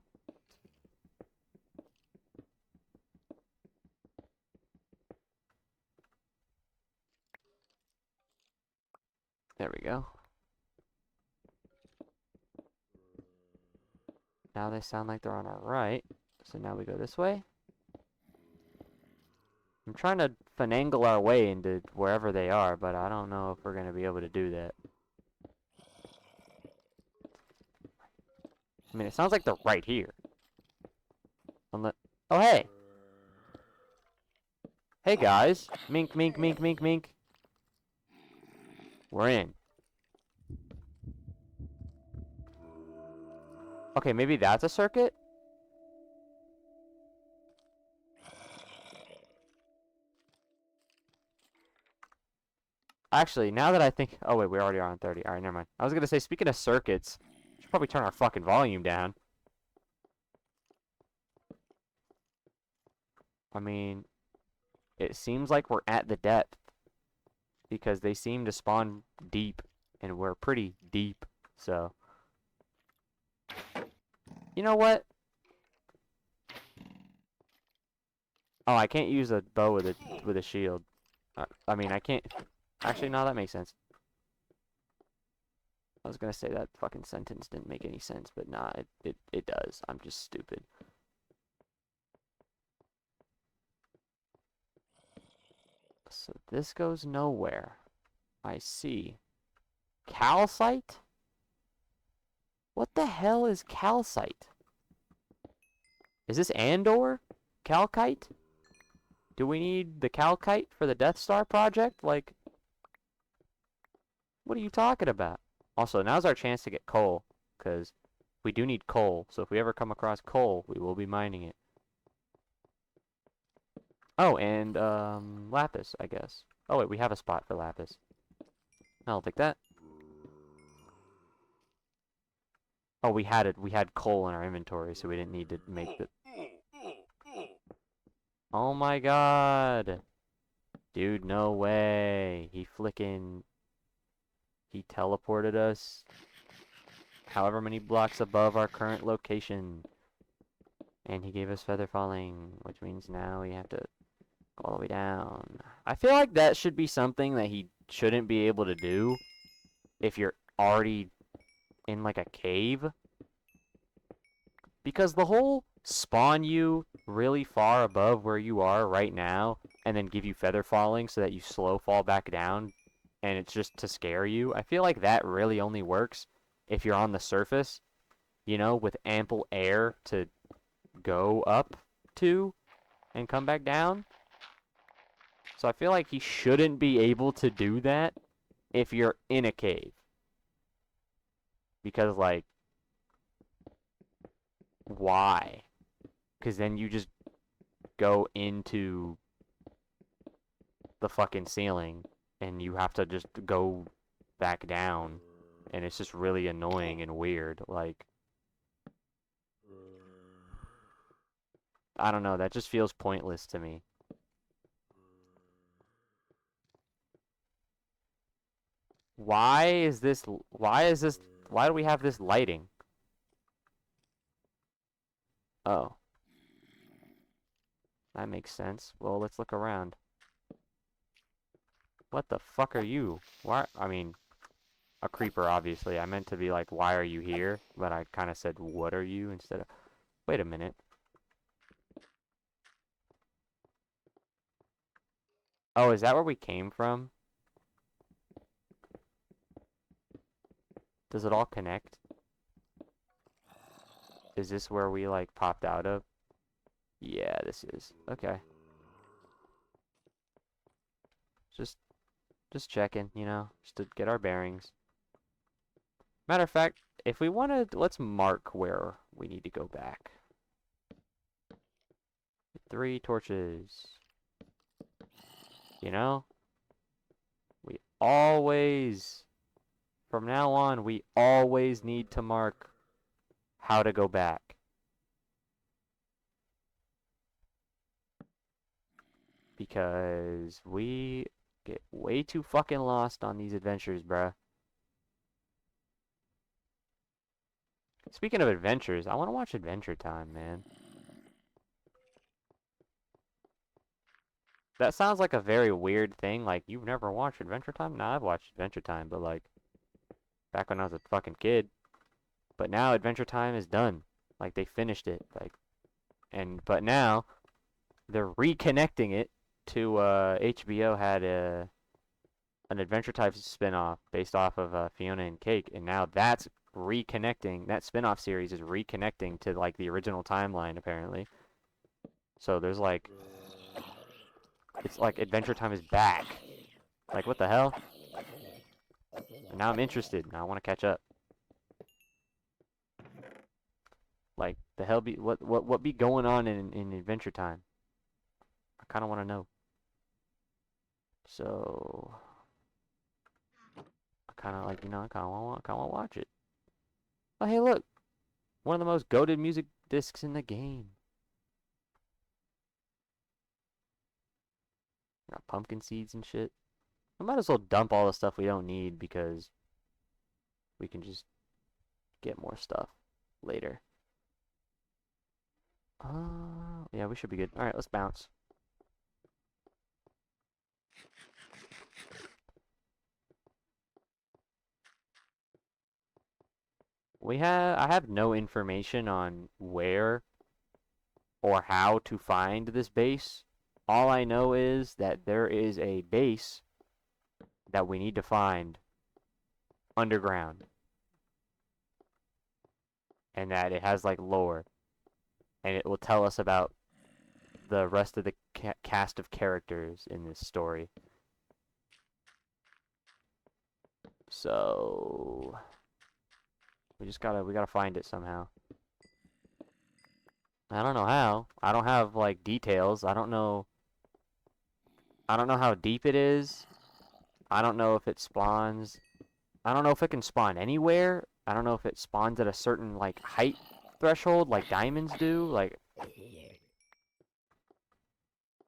There we go. Now they sound like they're on our right. So now we go this way. I'm trying to finagle our way into wherever they are, but I don't know if we're going to be able to do that. I mean, it sounds like they're right here. Unless... Oh, hey! Hey, guys! Mink, mink, mink, mink, mink. We're in. Okay, maybe that's a circuit? Actually, now that I think... Oh, wait, we already are on 30. Alright, never mind. I was going to say, speaking of circuits, we should probably turn our fucking volume down. I mean, it seems like we're at the depth. Because they seem to spawn deep. And we're pretty deep. So... You know what? Oh, I can't use a bow with a shield. I mean, I can't... Actually, no, that makes sense. I was gonna say that fucking sentence didn't make any sense, but nah, it does. I'm just stupid. So this goes nowhere. I see. Calcite? What the hell is calcite? Is this Andor? Calcite? Do we need the calcite for the Death Star project? Like, what are you talking about? Also, now's our chance to get coal, because we do need coal. So if we ever come across coal, we will be mining it. Oh, and, lapis, I guess. Oh, wait, we have a spot for lapis. I'll take that. Oh, we had coal in our inventory, so we didn't need to make the... Oh my god! Dude, no way! He teleported us however many blocks above our current location. And he gave us feather falling, which means now we have to go all the way down. I feel like that should be something that he shouldn't be able to do if you're already in like a cave. Because the whole spawn you really far above where you are right now and then give you feather falling so that you slow fall back down and it's just to scare you. I feel like that really only works if you're on the surface, you know, with ample air to go up to and come back down. So I feel like he shouldn't be able to do that if you're in a cave. Because, like, why? Because then you just go into the fucking ceiling and you have to just go back down. And it's just really annoying and weird. Like, I don't know. That just feels pointless to me. Why do we have this lighting? Oh. That makes sense. Well, let's look around. What the fuck are you? Why? I mean, a creeper, obviously. I meant to be like, why are you here? But I kind of said, what are you? Instead of... Wait a minute. Oh, is that where we came from? Does it all connect? Is this where we, like, popped out of? Yeah, this is. Okay. Just checking, you know, just to get our bearings. Matter of fact, if we want to, let's mark where we need to go back. 3 torches. You know? We always, from now on, we always need to mark how to go back. Because we get way too fucking lost on these adventures, bruh. Speaking of adventures, I want to watch Adventure Time, man. That sounds like a very weird thing. Like, you've never watched Adventure Time? Nah, I've watched Adventure Time, but like, back when I was a fucking kid. But now Adventure Time is done. Like, they finished it. Like, but now they're reconnecting it to, HBO had an Adventure Time spin-off based off of Fiona and Cake, and now that's reconnecting. That spin-off series is reconnecting to like the original timeline apparently. So there's like, it's like Adventure Time is back. Like, what the hell? And now I'm interested. Now I want to catch up. Like, the hell be what be going on in Adventure Time? I kind of want to know. So I kind of like, I kind of want to watch it. Oh, hey, look. One of the most goated music discs in the game. Got pumpkin seeds and shit. I might as well dump all the stuff we don't need because we can just get more stuff later. Yeah, we should be good. All right, let's bounce. I have no information on where or how to find this base. All I know is that there is a base that we need to find underground and that it has like lore and it will tell us about the rest of the cast of characters in this story. So we gotta find it somehow. I don't know how. I don't have like details. I don't know how deep it is. I don't know if it spawns. I don't know if it can spawn anywhere. I don't know if it spawns at a certain like height threshold like diamonds do. Like,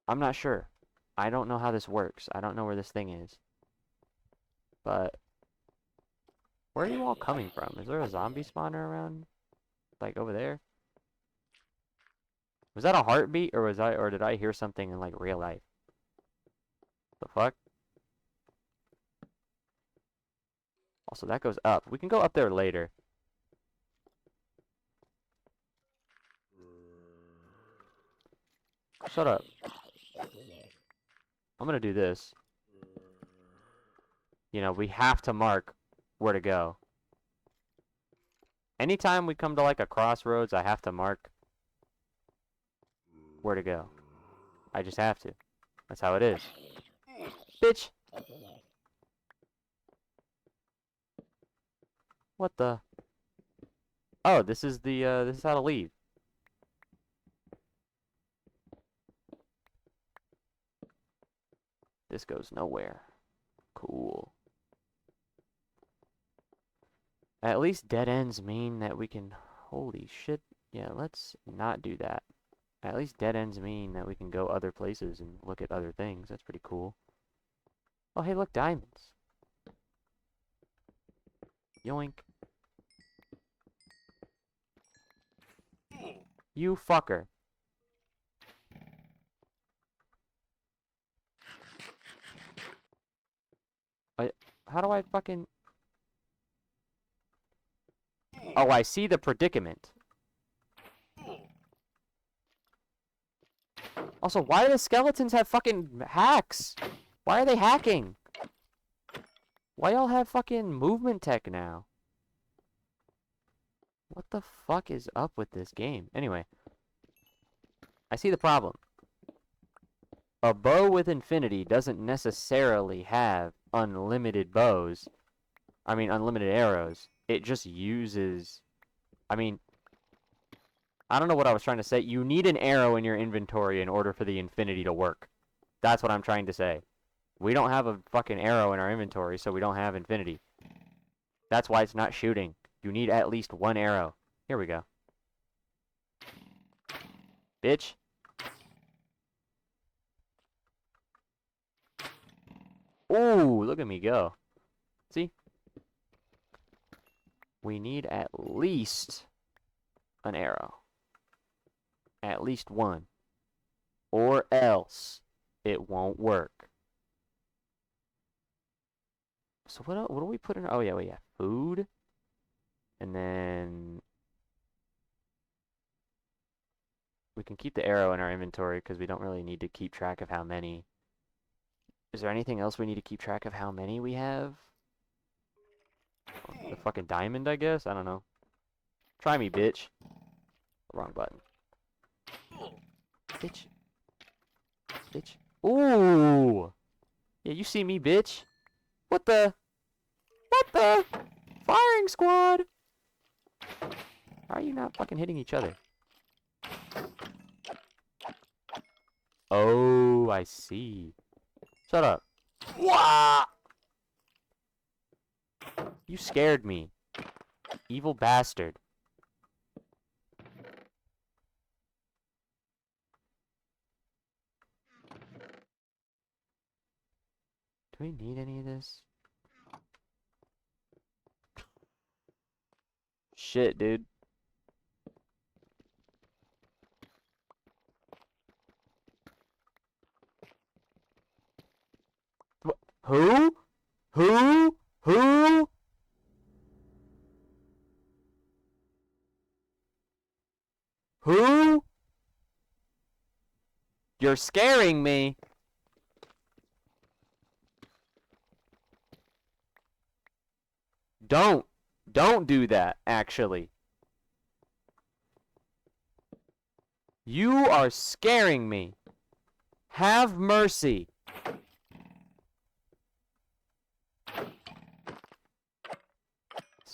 I'm not sure. I don't know how this works. I don't know where this thing is. But where are you all coming from? Is there a zombie spawner around? Like over there? Was that a heartbeat or did I hear something in like real life? The fuck? Also, that goes up. We can go up there later. Shut up. I'm gonna do this. We have to mark where to go. Anytime we come to like a crossroads, I have to mark where to go. I just have to. That's how it is. Bitch! What the? Oh, this is this is how to leave. This goes nowhere. Cool. At least dead ends mean that we can... Holy shit. Yeah, let's not do that. At least dead ends mean that we can go other places and look at other things. That's pretty cool. Oh, hey, look, diamonds. Yoink. You fucker. How do I fucking... Oh, I see the predicament. Also, why do the skeletons have fucking hacks? Why are they hacking? Why y'all have fucking movement tech now? What the fuck is up with this game? Anyway. I see the problem. A bow with infinity doesn't necessarily have unlimited bows. I mean, unlimited arrows. It just uses... I mean... I don't know what I was trying to say. You need an arrow in your inventory in order for the infinity to work. That's what I'm trying to say. We don't have a fucking arrow in our inventory, so we don't have infinity. That's why it's not shooting. You need at least one arrow. Here we go. Bitch. Ooh, look at me go. See? We need at least an arrow. At least one. Or else It won't work. So what do we put in? Oh yeah, wait, yeah, food, and then we can keep the arrow in our inventory because we don't really need to keep track of how many. Is there anything else we need to keep track of how many we have? The fucking diamond, I guess? I don't know. Try me, bitch. Wrong button. Bitch. Bitch. Ooh! Yeah, you see me, bitch. What the? What the? Firing squad! How are you not fucking hitting each other? Oh, I see. Shut up. Wah! You scared me. Evil bastard. Do we need any of this? Shit, dude. Who? Who? Who? Who? You're scaring me. Don't. Don't do that, actually. You are scaring me. Have mercy.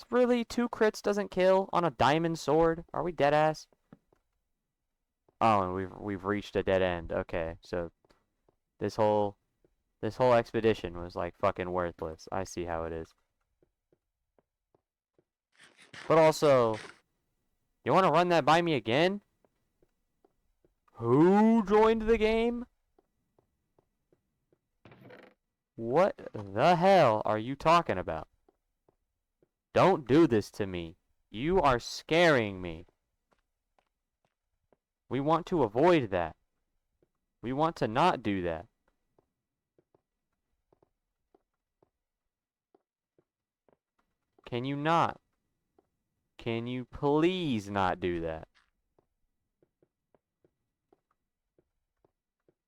Really, 2 crits doesn't kill on a diamond sword? Are we dead ass? Oh, and we've reached a dead end. Okay, so this whole expedition was like fucking worthless. I see how it is. But also, you want to run that by me again? Who joined the game? What the hell are you talking about? Don't do this to me. You are scaring me. We want to avoid that. We want to not do that. Can you not? Can you please not do that?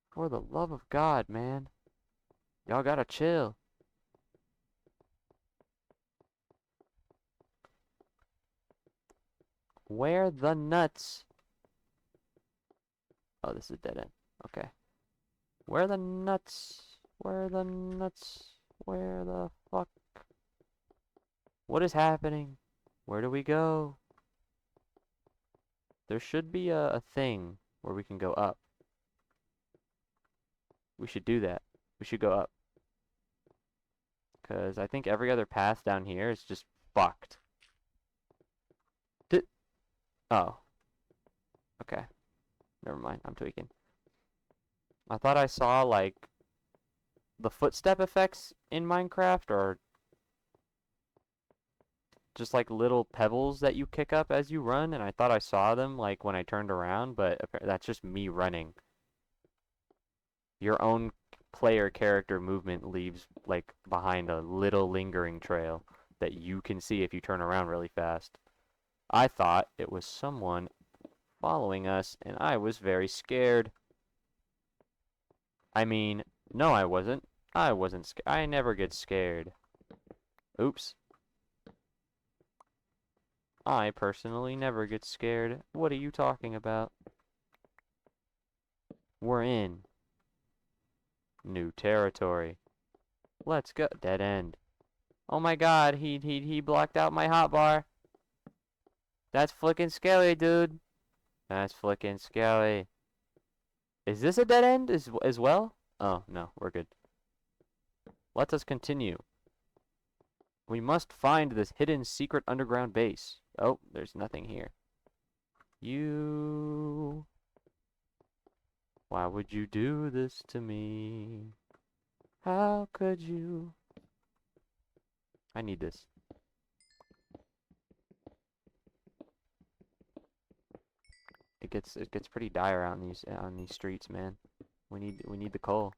For the love of God, man. Y'all gotta chill. Where the nuts? Oh, this is a dead end. Okay. Where the nuts? Where the nuts? Where the fuck? What is happening? Where do we go? There should be a thing where we can go up. We should do that. We should go up. Because I think every other path down here is just fucked. Oh. Okay. Never mind. I'm tweaking. I thought I saw, like, the footstep effects in Minecraft, or just like little pebbles that you kick up as you run, and I thought I saw them like when I turned around, but that's just me running. Your own player character movement leaves like behind a little lingering trail that you can see if you turn around really fast. I thought it was someone following us, and I was very scared. I mean, no, I wasn't. I wasn't scared. I never get scared. Oops. I personally never get scared. What are you talking about? We're in new territory. Let's go. Dead end. Oh my god, he blocked out my hotbar. That's flicking scary, dude. That's flicking scary. Is this a dead end as well? Oh, no, we're good. Let us continue. We must find this hidden secret underground base. Oh, there's nothing here. You... Why would you do this to me? How could you? I need this. It gets pretty dire on these streets, man. We need the coal.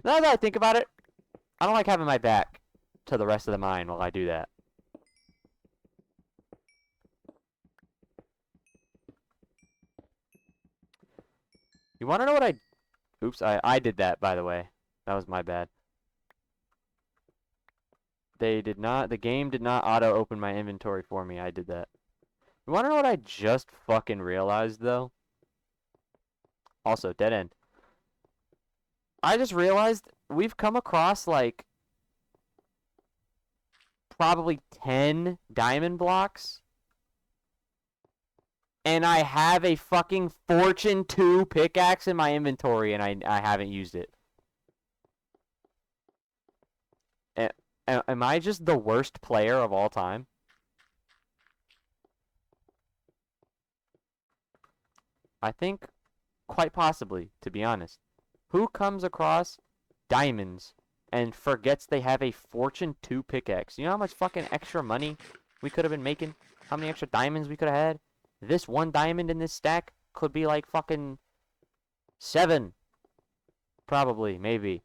Now that I think about it, I don't like having my back to the rest of the mine while I do that. You want to know what I... Oops, I did that, by the way. That was my bad. The game did not auto-open my inventory for me. I did that. You want to know what I just fucking realized, though? Also, dead end. I just realized we've come across, like, probably 10 diamond blocks. And I have a fucking Fortune 2 pickaxe in my inventory, and I haven't used it. Am I just the worst player of all time? I think quite possibly, to be honest. Who comes across diamonds and forgets they have a Fortune 2 pickaxe? You know how much fucking extra money we could have been making? How many extra diamonds we could have had? This one diamond in this stack could be like fucking 7. Probably, maybe.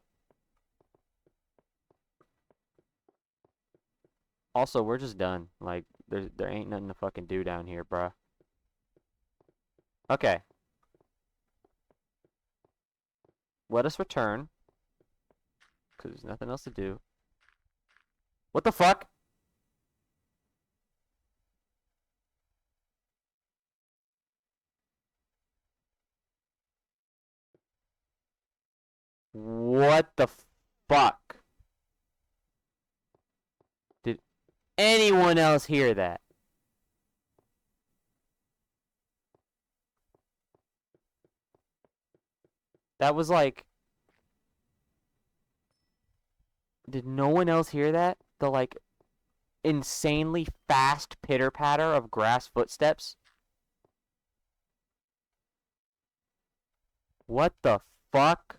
Also, we're just done. Like, there ain't nothing to fucking do down here, bruh. Okay. Let us return. Because there's nothing else to do. What the fuck? What the fuck? Did anyone else hear that? That was like... Did no one else hear that? The, like, insanely fast pitter-patter of grass footsteps? What the fuck?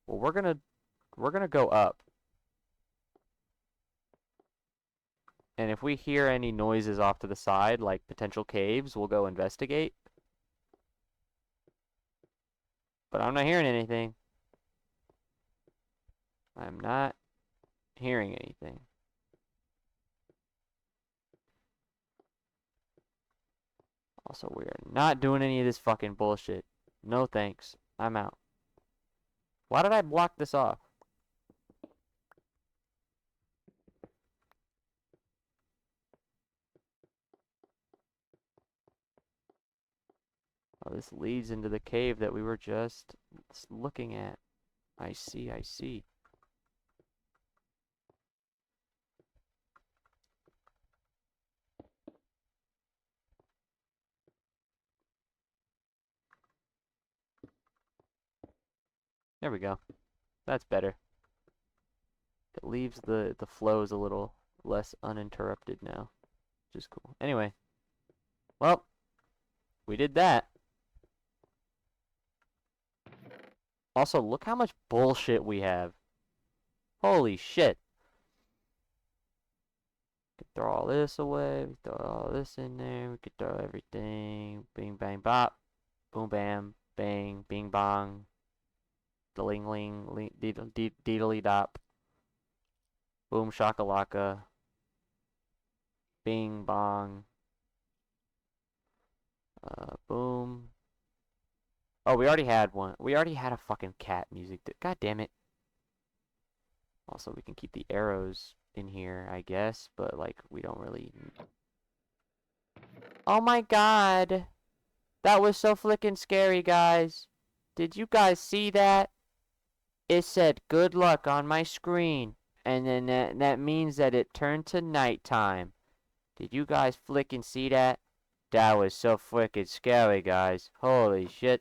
Well, we're gonna go up. And if we hear any noises off to the side, like potential caves, we'll go investigate. But I'm not hearing anything. I'm not hearing anything. Also, we are not doing any of this fucking bullshit. No thanks. I'm out. Why did I block this off? Oh, this leads into the cave that we were just looking at. I see, I see. There we go. That's better. It leaves the flows a little less uninterrupted now, which is cool. Anyway, well, we did that. Also, look how much bullshit we have. Holy shit. We could throw all this away. We throw all this in there. We could throw everything. Bing, bang, bop. Boom, bam, bang, bing, bong. Ling, ling, deedly dop. Boom, shakalaka. Bing, bong. Boom. Oh, we already had one. We already had a fucking cat music. God damn it. Also, we can keep the arrows in here, I guess, but, like, we don't really... Oh my god! That was so flickin' scary, guys. Did you guys see that? It said, good luck on my screen. And then that means that it turned to nighttime. Did you guys flickin' see that? That was so flickin' scary, guys. Holy shit.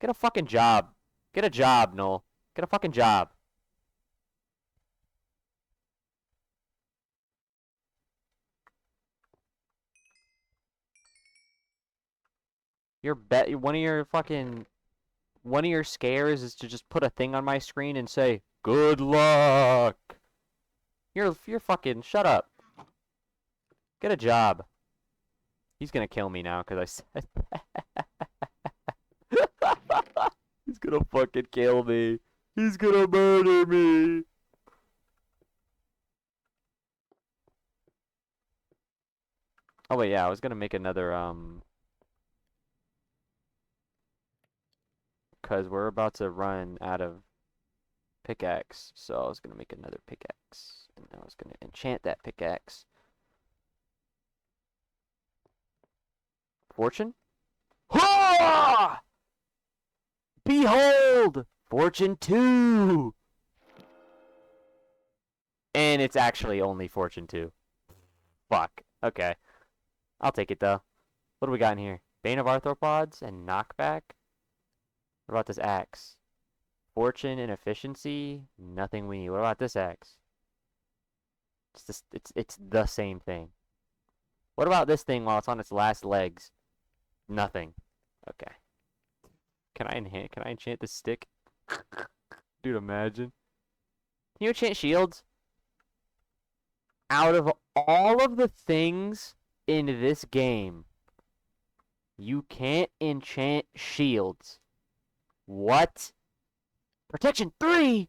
Get a fucking job. Get a job, Noel. Get a fucking job. One of your scares is to just put a thing on my screen and say, good luck. You're fucking, shut up. Get a job. He's gonna kill me now because I said he's gonna fucking kill me. He's gonna murder me. Oh wait, yeah, I was gonna make another cause we're about to run out of pickaxe, so I was gonna make another pickaxe, and I was gonna enchant that pickaxe. Fortune? Ha! Behold! Fortune 2! And it's actually only Fortune 2. Fuck. Okay. I'll take it though. What do we got in here? Bane of Arthropods and knockback? What about this axe? Fortune and efficiency? Nothing we need. What about this axe? It's the same thing. What about this thing while it's on its last legs? Nothing. Okay. Can I enchant this stick? Dude, imagine. Can you enchant shields? Out of all of the things in this game, you can't enchant shields. What? Protection 3?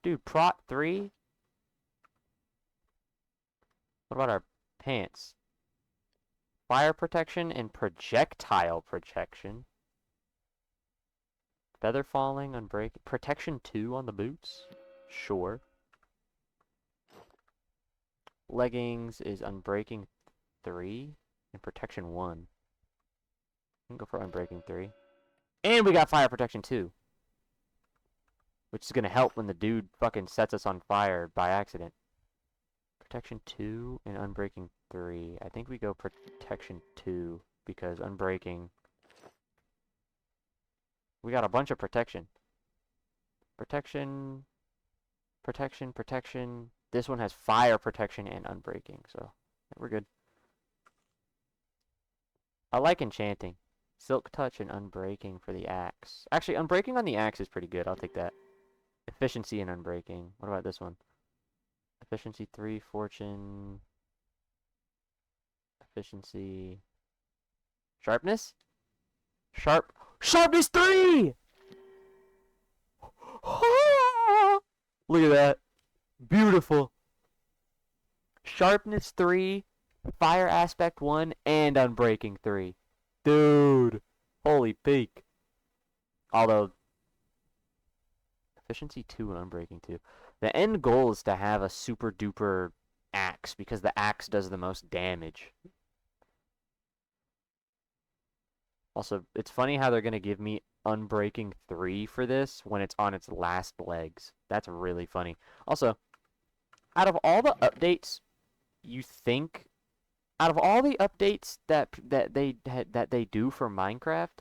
Dude, prot 3? What about our pants? Fire protection and projectile protection. Feather falling, unbreaking. Protection 2 on the boots? Sure. Leggings is unbreaking 3 and protection 1. I can go for unbreaking 3. And we got fire protection 2. Which is going to help when the dude fucking sets us on fire by accident. Protection 2 and unbreaking 3. I think we go protection 2 because unbreaking. We got a bunch of protection. Protection. Protection, protection. This one has fire protection and unbreaking, so we're good. I like enchanting. Silk touch and unbreaking for the axe. Actually, unbreaking on the axe is pretty good. I'll take that. Efficiency and unbreaking. What about this one? Efficiency 3, fortune. Efficiency. Sharpness? Sharpness 3! Look at that. Beautiful. Sharpness 3, fire aspect 1, and unbreaking 3. Dude. Holy peak. Although, efficiency 2 and unbreaking 2. The end goal is to have a super duper axe because the axe does the most damage. Also, it's funny how they're going to give me unbreaking 3 for this when it's on its last legs. That's really funny. Also, out of all the updates you think out of all the updates that they do for Minecraft,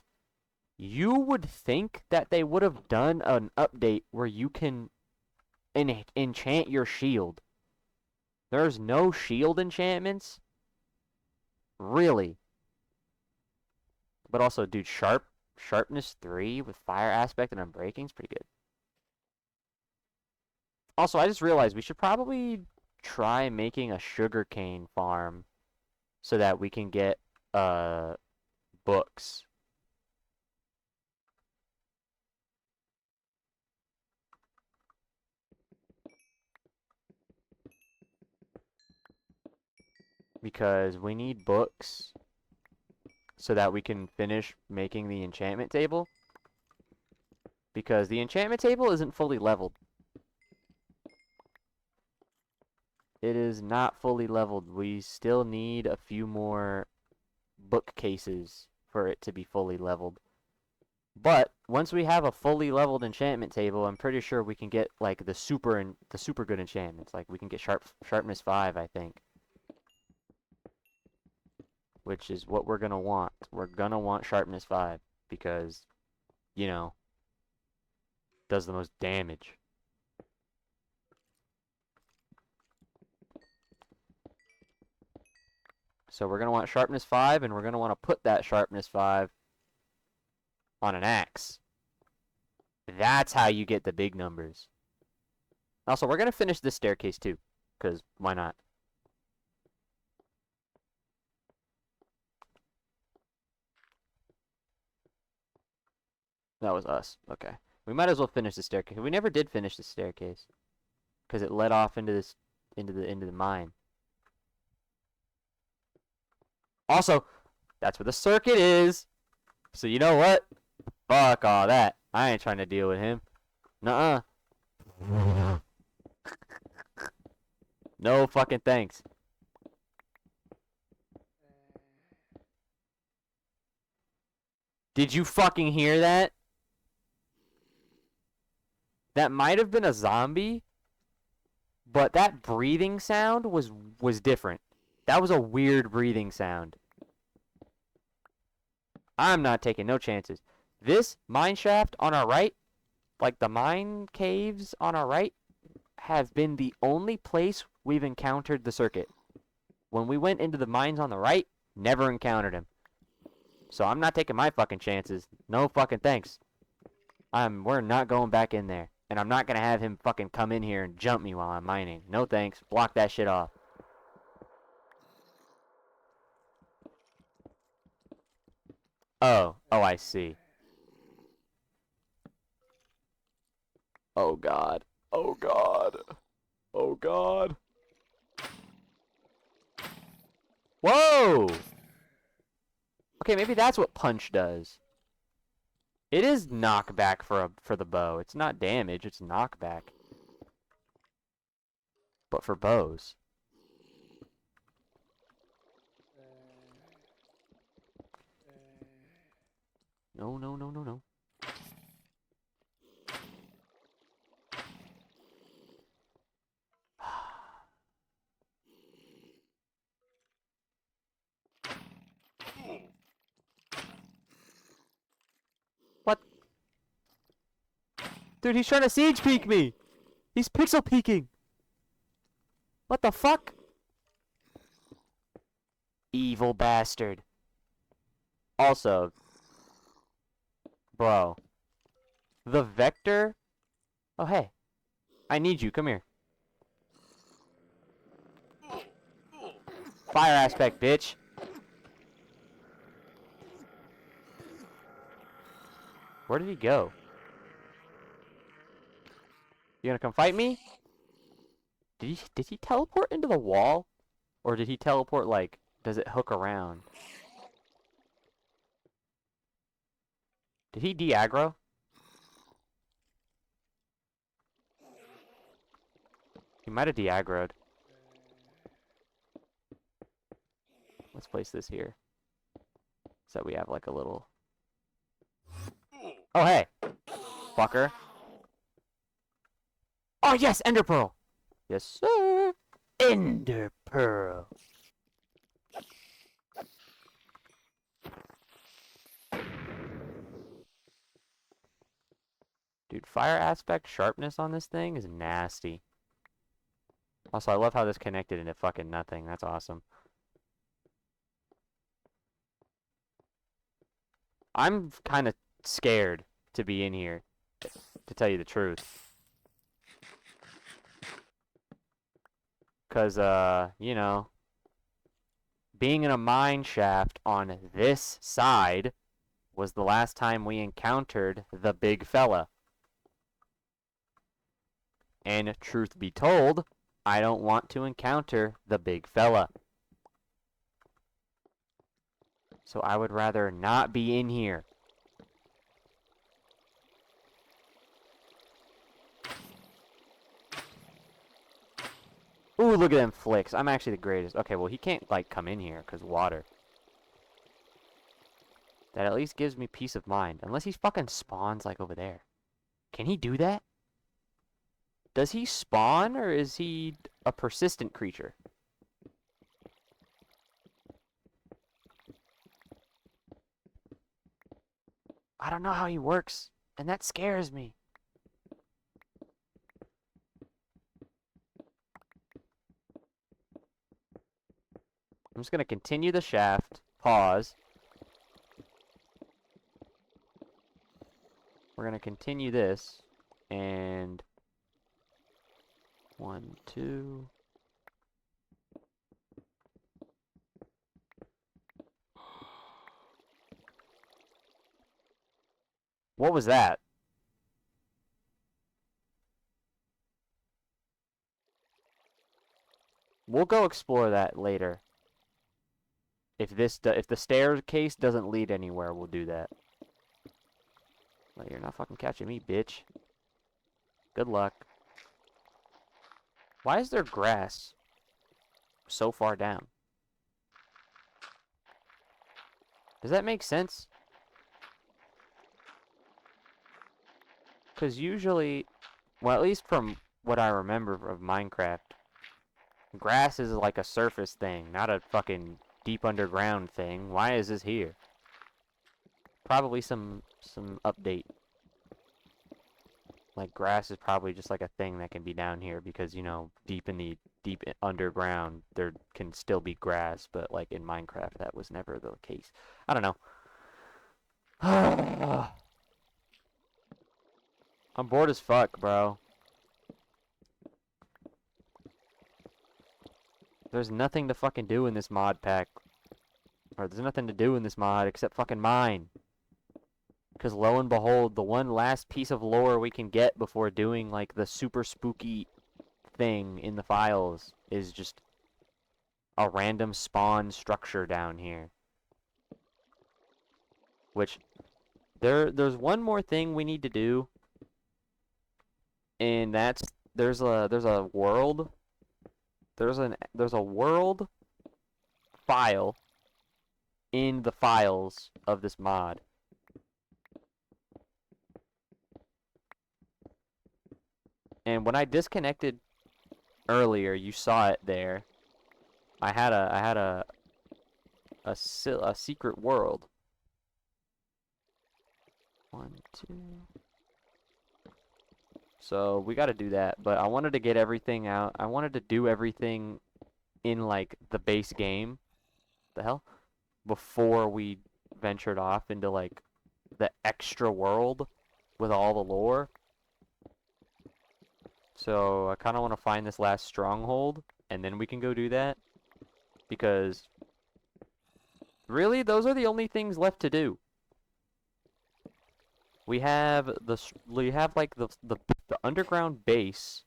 you would think that they would have done an update where you can enchant your shield. There's no shield enchantments? Really? But also, dude, sharpness 3 with fire aspect and unbreaking is pretty good. Also, I just realized we should probably try making a sugarcane farm so that we can get books. Because we need books so that we can finish making the enchantment table. Because the enchantment table isn't fully leveled. It is not fully leveled. We still need a few more bookcases for it to be fully leveled. But once we have a fully leveled enchantment table, I'm pretty sure we can get like the super good enchantments. Like we can get sharpness 5, I think. Which is what we're gonna want. We're gonna want sharpness 5 because, you know, does the most damage. So we're gonna want sharpness 5, and we're gonna want to put that sharpness 5 on an axe. That's how you get the big numbers. Also, we're gonna finish this staircase too, because why not? That was us. Okay. We might as well finish the staircase. We never did finish the staircase. Because it led off into this into the mine. Also, that's where the circuit is. So you know what? Fuck all that. I ain't trying to deal with him. Nuh-uh. No fucking thanks. Did you fucking hear that? That might have been a zombie, but that breathing sound was different. That was a weird breathing sound. I'm not taking no chances. This mine shaft on our right, like the mine caves on our right, have been the only place we've encountered the circuit. When we went into the mines on the right, never encountered him. So I'm not taking my fucking chances. No fucking thanks. We're not going back in there. And I'm not gonna have him fucking come in here and jump me while I'm mining. No thanks. Block that shit off. Oh. Oh, I see. Oh god. Oh god. Oh god. Whoa! Okay, maybe that's what punch does. It is knockback for the bow. It's not damage, it's knockback. But for bows. No, no, no, no, no. What? Dude, he's trying to siege peek me! He's pixel peeking! What the fuck? Evil bastard. Also, bro, the vector... Oh, hey. I need you. Come here. Fire aspect, bitch. Where did he go? You gonna come fight me? Did he teleport into the wall? Or did he teleport, like, does it hook around? Did he de-aggro? He might have de-aggroed. Let's place this here. So we have, like, a little... Oh, hey! Fucker. Oh, yes! Ender Pearl! Yes, sir! Ender Pearl! Dude, fire aspect sharpness on this thing is nasty. Also, I love how this connected into fucking nothing. That's awesome. I'm kind of scared to be in here, to tell you the truth. Because, you know, being in a mine shaft on this side was the last time we encountered the big fella. And truth be told, I don't want to encounter the big fella. So I would rather not be in here. Ooh, look at them flicks. I'm actually the greatest. Okay, well, he can't, like, come in here because water. That at least gives me peace of mind. Unless he fucking spawns, like, over there. Can he do that? Does he spawn, or is he a persistent creature? I don't know how he works, and that scares me. I'm just going to continue the shaft, pause. We're going to continue this, and 1, 2. What was that? We'll go explore that later. If the staircase doesn't lead anywhere, we'll do that. Well, you're not fucking catching me, bitch. Good luck. Why is there grass so far down? Does that make sense? Because usually, well, at least from what I remember of Minecraft, grass is like a surface thing, not a fucking deep underground thing. Why is this here? Probably some update. Like grass is probably just like a thing that can be down here because, you know, deep underground there can still be grass, but like in Minecraft that was never the case. I don't know. I'm bored as fuck, bro. There's nothing to fucking do in this mod pack. Or there's nothing to do in this mod except fucking mine. Because lo and behold, the one last piece of lore we can get before doing like the super spooky thing in the files is just a random spawn structure down here. Which there's one more thing we need to do, and that's there's a world file in the files of this mod. And when I disconnected earlier, you saw it there. I had a secret world. 1, 2. So we got to do that, but I wanted to get everything out. I wanted to do everything in like the base game. The hell? Before we ventured off into like the extra world with all the lore. So I kind of want to find this last stronghold, and then we can go do that. Because really, those are the only things left to do. We have like the underground base.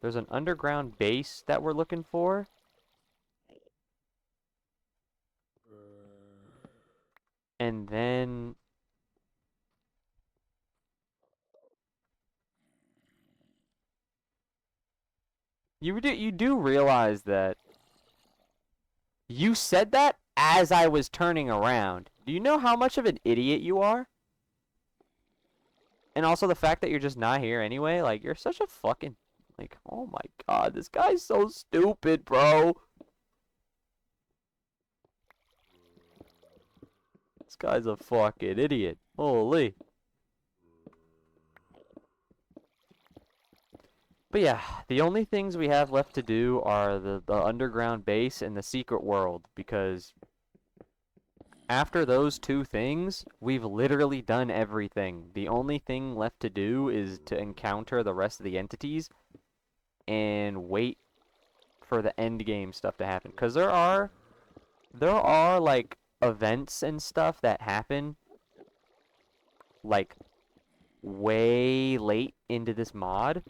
There's an underground base that we're looking for. And then you do realize that you said that as I was turning around. Do you know how much of an idiot you are? And also the fact that you're just not here anyway, like you're such a fucking like, oh my god, this guy's so stupid, bro. This guy's a fucking idiot. Holy. But yeah, the only things we have left to do are the underground base and the secret world, because after those two things, we've literally done everything. The only thing left to do is to encounter the rest of the entities and wait for the end game stuff to happen. Because there are like events and stuff that happen like way late into this mod.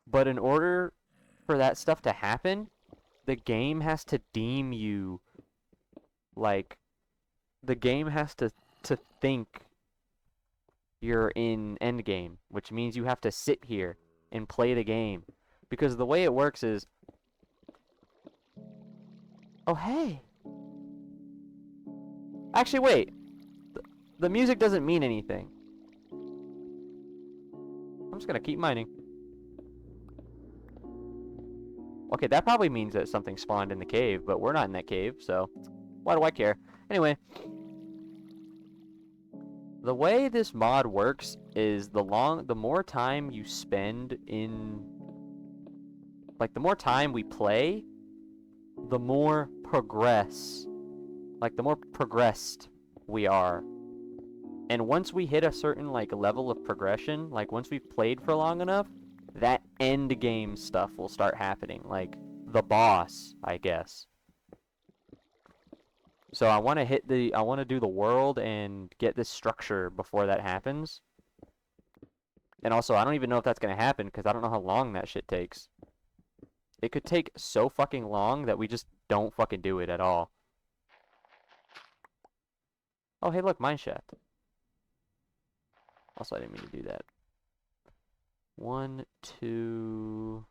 But in order for that stuff to happen, the game has to deem you, like, the game has to think you're in endgame, which means you have to sit here and play the game. Because the way it works is... Oh, hey! Actually, wait. The music doesn't mean anything. I'm just gonna keep mining. Okay, that probably means that something spawned in the cave, but we're not in that cave, so why do I care? Anyway, the way this mod works is the more time you spend in, like, the more time we play, the more progressed we are. And once we hit a certain, like, level of progression, like, once we've played for long enough, that end game stuff will start happening, like the boss, I guess. So I want to I want to do the world and get this structure before that happens. And also, I don't even know if that's going to happen because I don't know how long that shit takes. It could take so fucking long that we just don't fucking do it at all. Oh, hey, look, mine shaft. Also, I didn't mean to do that. 1, 2...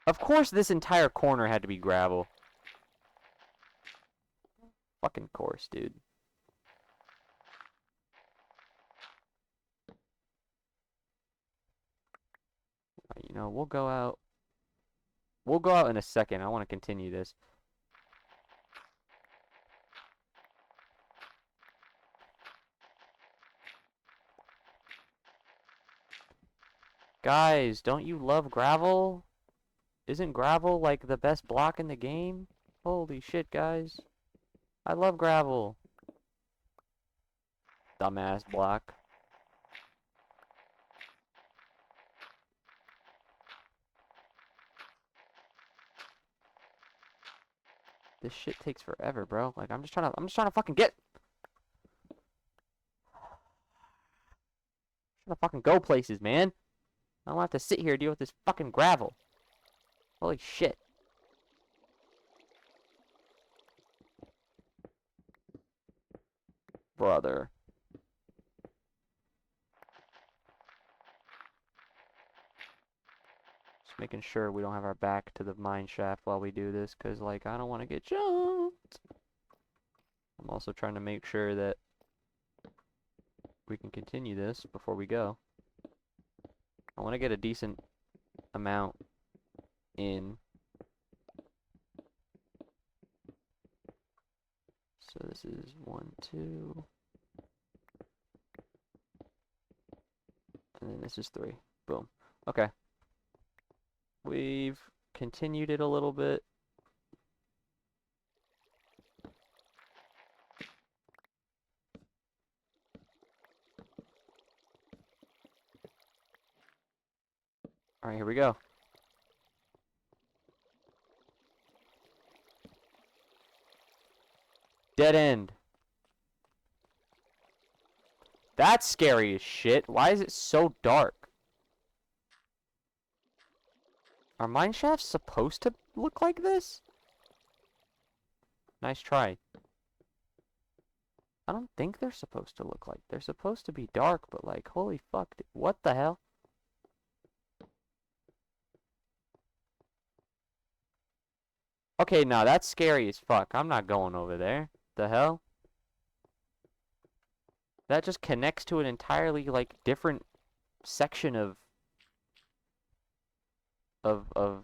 Of course this entire corner had to be gravel. Fucking course, dude. You know, we'll go out. We'll go out in a second. I want to continue this. Guys, don't you love gravel? Isn't gravel like the best block in the game? Holy shit, guys. I love gravel. Dumbass block. This shit takes forever, bro. Like I'm just trying to fucking get trying to fucking go places, man. I don't have to sit here and deal with this fucking gravel. Holy shit. Brother. Just making sure we don't have our back to the mine shaft while we do this, because, like, I don't want to get jumped. I'm also trying to make sure that we can continue this before we go. I want to get a decent amount in. So this is 1, 2. And then this is 3. Boom. Okay. We've continued it a little bit. Alright, here we go. Dead end. That's scary as shit. Why is it so dark? Are mine shafts supposed to look like this? Nice try. I don't think they're supposed to look like. They're supposed to be dark, but like, holy fuck, dude, what the hell? Okay, now that's scary as fuck. I'm not going over there. The hell? That just connects to an entirely, like, different section of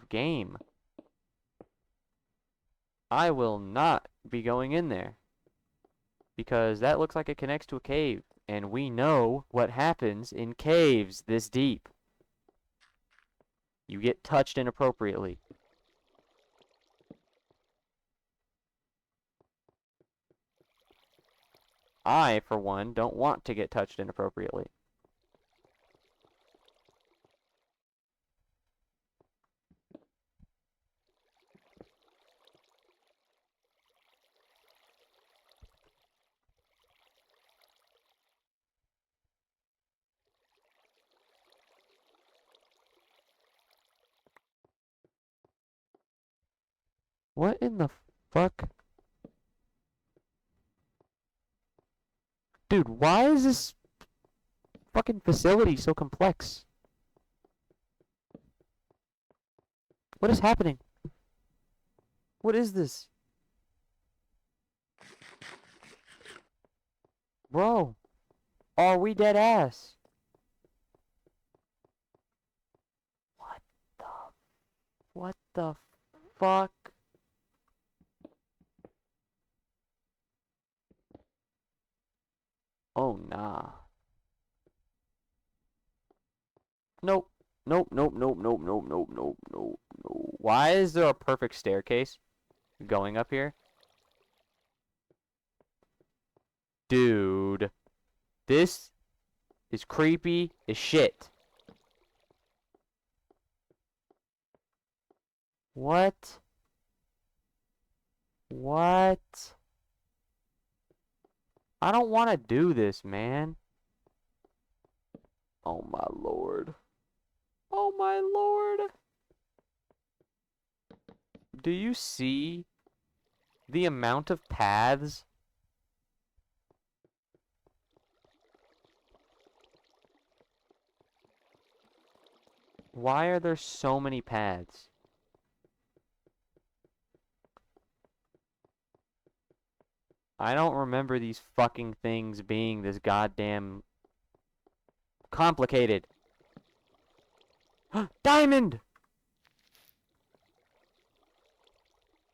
game. I will not be going in there. Because that looks like it connects to a cave. And we know what happens in caves this deep. You get touched inappropriately. I, for one, don't want to get touched inappropriately. What in the fuck? Dude, why is this fucking facility so complex? What is happening? What is this? Bro, are we dead ass? What the... What the fuck? Oh, nah. Nope. Nope, nope, nope, nope, nope, nope, nope, nope, nope. Why is there a perfect staircase going up here? Dude. This is creepy as shit. What? What? I don't want to do this, man. Oh my lord. Oh my lord. Do you see the amount of paths? Why are there so many paths? I don't remember these fucking things being this goddamn complicated. Diamond!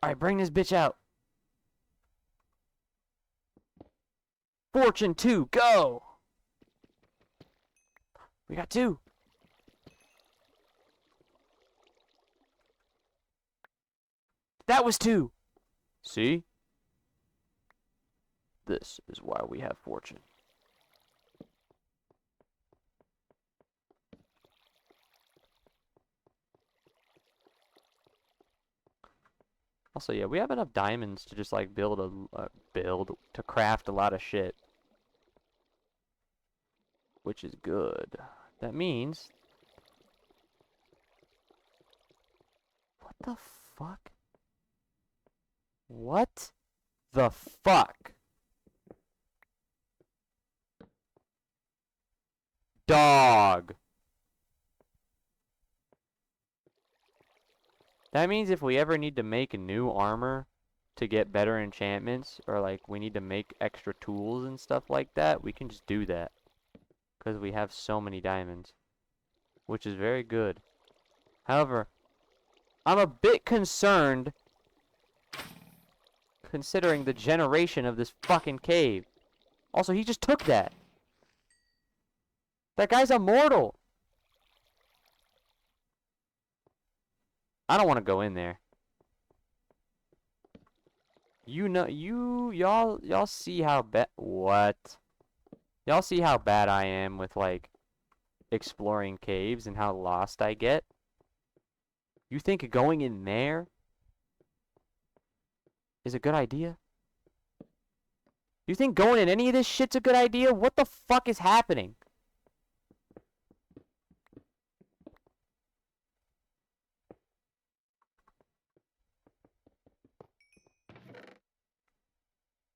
Alright, bring this bitch out. Fortune 2, go! We got 2. That was 2. See? This is why we have fortune. Also, yeah, we have enough diamonds to just like to craft a lot of shit, which is good. That means, what the fuck? What the fuck? Dog. That means if we ever need to make new armor to get better enchantments, or like we need to make extra tools and stuff like that, we can just do that. Because we have so many diamonds. Which is very good. However, I'm a bit concerned considering the generation of this fucking cave. Also, he just took that. That guy's immortal. I don't want to go in there. You know, y'all see how bad, what? Y'all see how bad I am with, like, exploring caves and how lost I get? You think going in there is a good idea? You think going in any of this shit's a good idea? What the fuck is happening?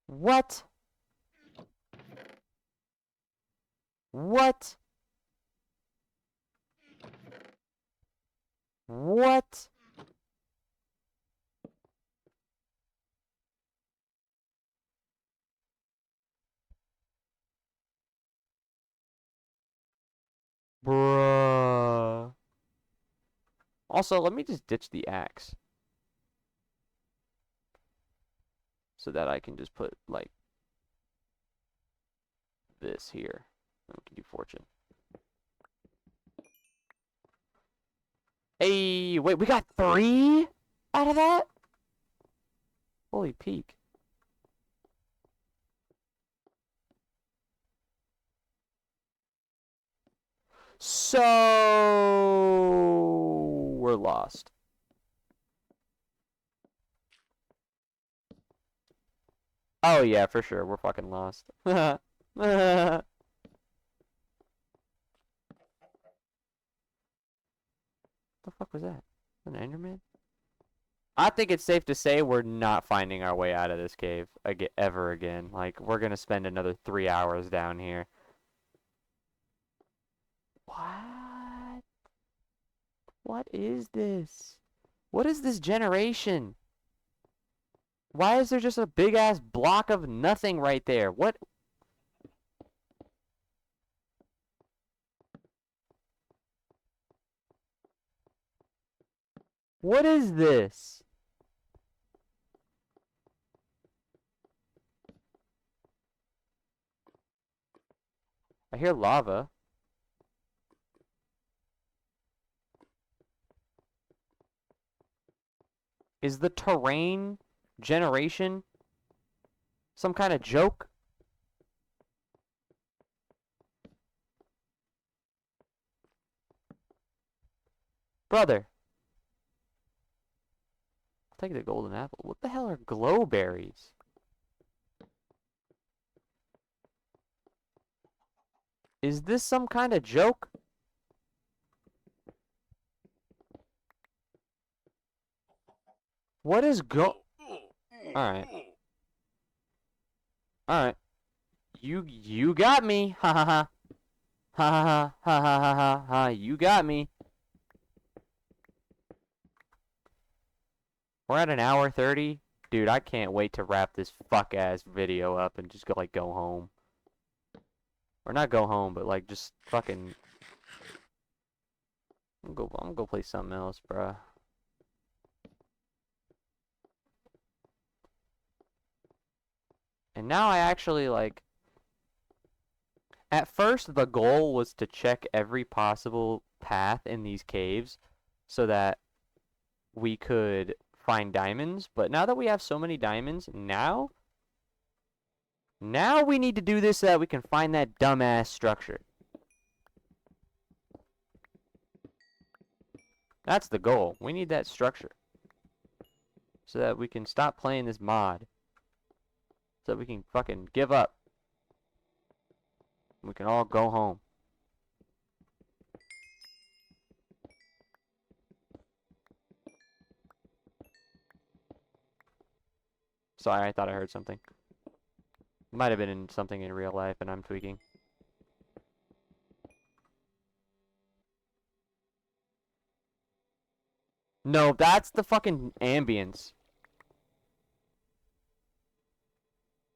What? What? What? Bruh. Also, let me just ditch the axe. So that I can just put, like, this here. And we can do fortune. Hey, wait, we got 3 out of that? Holy peak. So we're lost. Oh yeah, for sure. We're fucking lost. The fuck was that? An Enderman? I think it's safe to say we're not finding our way out of this cave ever again. Like, we're gonna spend another 3 hours down here. What? What is this? What is this generation? Why is there just a big ass block of nothing right there? What? What is this? I hear lava. Is the terrain generation some kind of joke? Brother. Take the golden apple. What the hell are glowberries? Is this some kind of joke? What is Alright. Alright. You got me. Ha ha ha. Ha ha ha ha ha ha ha. You got me. We're at an hour 30. Dude, I can't wait to wrap this fuck-ass video up and just go home. Or not go home, but like just fucking... I'm gonna go play something else, bruh. And now I actually like... At first, the goal was to check every possible path in these caves so that we could find diamonds. But now that we have so many diamonds, now we need to do this so that we can find that dumbass structure. That's the goal. We need that structure. So that we can stop playing this mod. So that we can fucking give up. We can all go home. Sorry, I thought I heard something. Might have been in something in real life and I'm tweaking. No, that's the fucking ambience.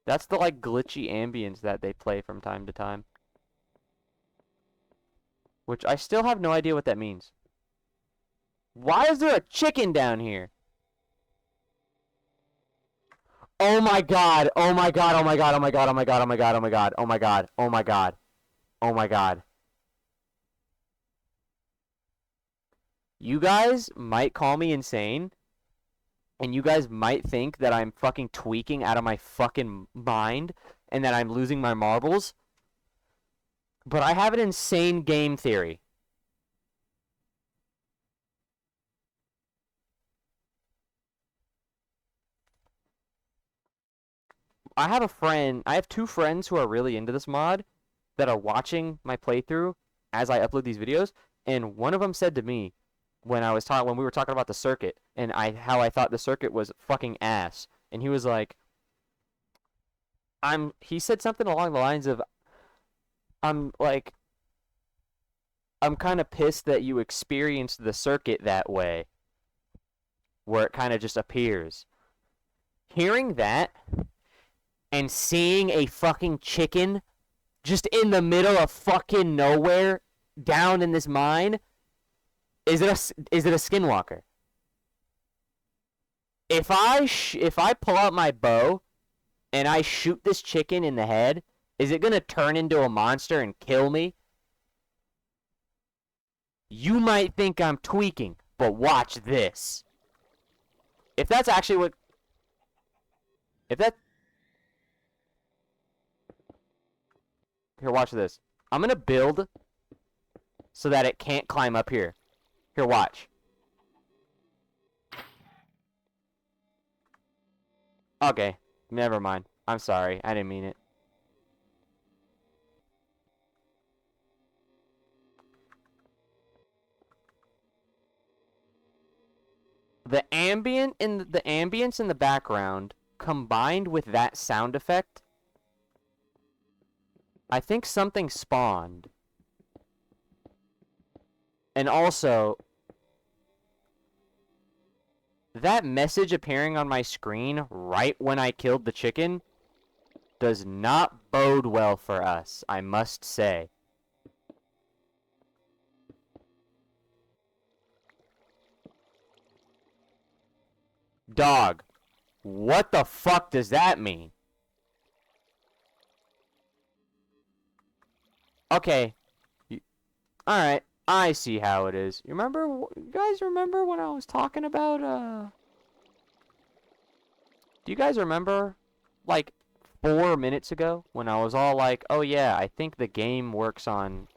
That's the like glitchy ambience that they play from time to time. Which I still have no idea what that means. Why is there a chicken down here? Oh my god, oh my god, oh my god, oh my god, oh my god, oh my god, oh my god, oh my god, oh my god, oh my god. You guys might call me insane, and you guys might think that I'm fucking tweaking out of my fucking mind, and that I'm losing my marbles, but I have an insane game theory. I have two friends who are really into this mod that are watching my playthrough as I upload these videos, and one of them said to me when we were talking about the circuit and how I thought the circuit was fucking ass, and he was like, he said something along the lines of, I'm kind of pissed that you experienced the circuit that way, where it kind of just appears. Hearing that and seeing a fucking chicken just in the middle of fucking nowhere down in this mine, is it a skinwalker? If I pull out my bow and I shoot this chicken in the head, is it gonna turn into a monster and kill me? You might think I'm tweaking, but watch this. If that's actually what... Here, watch this. I'm gonna build so that it can't climb up here. Here, watch. Okay, never mind. I'm sorry. I didn't mean it. The ambience in the background combined with that sound effect, I think something spawned. And also, that message appearing on my screen right when I killed the chicken does not bode well for us, I must say. Dog, what the fuck does that mean? Okay. Alright, I see how it is. You guys remember when I was talking about, do you guys remember, like, 4 minutes ago when I was all like, oh yeah, I think the game works on...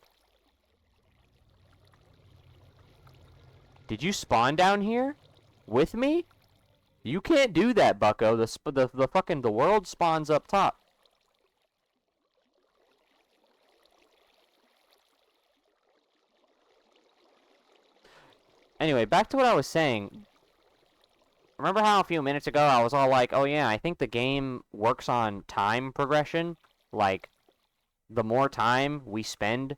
Did you spawn down here? With me? You can't do that, bucko. The fucking the world spawns up top. Anyway, back to what I was saying. Remember how a few minutes ago I was all like, oh yeah, I think the game works on time progression? Like, the more time we spend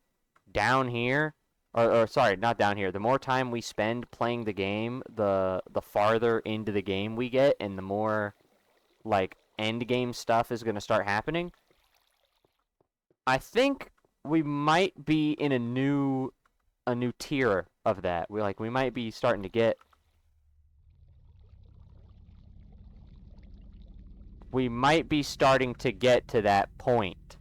down here, or sorry, not down here, the more time we spend playing the game, the farther into the game we get, and the more, like, end game stuff is going to start happening. I think we might be in a new tier of that. We might be starting to get we might be starting to get to that point.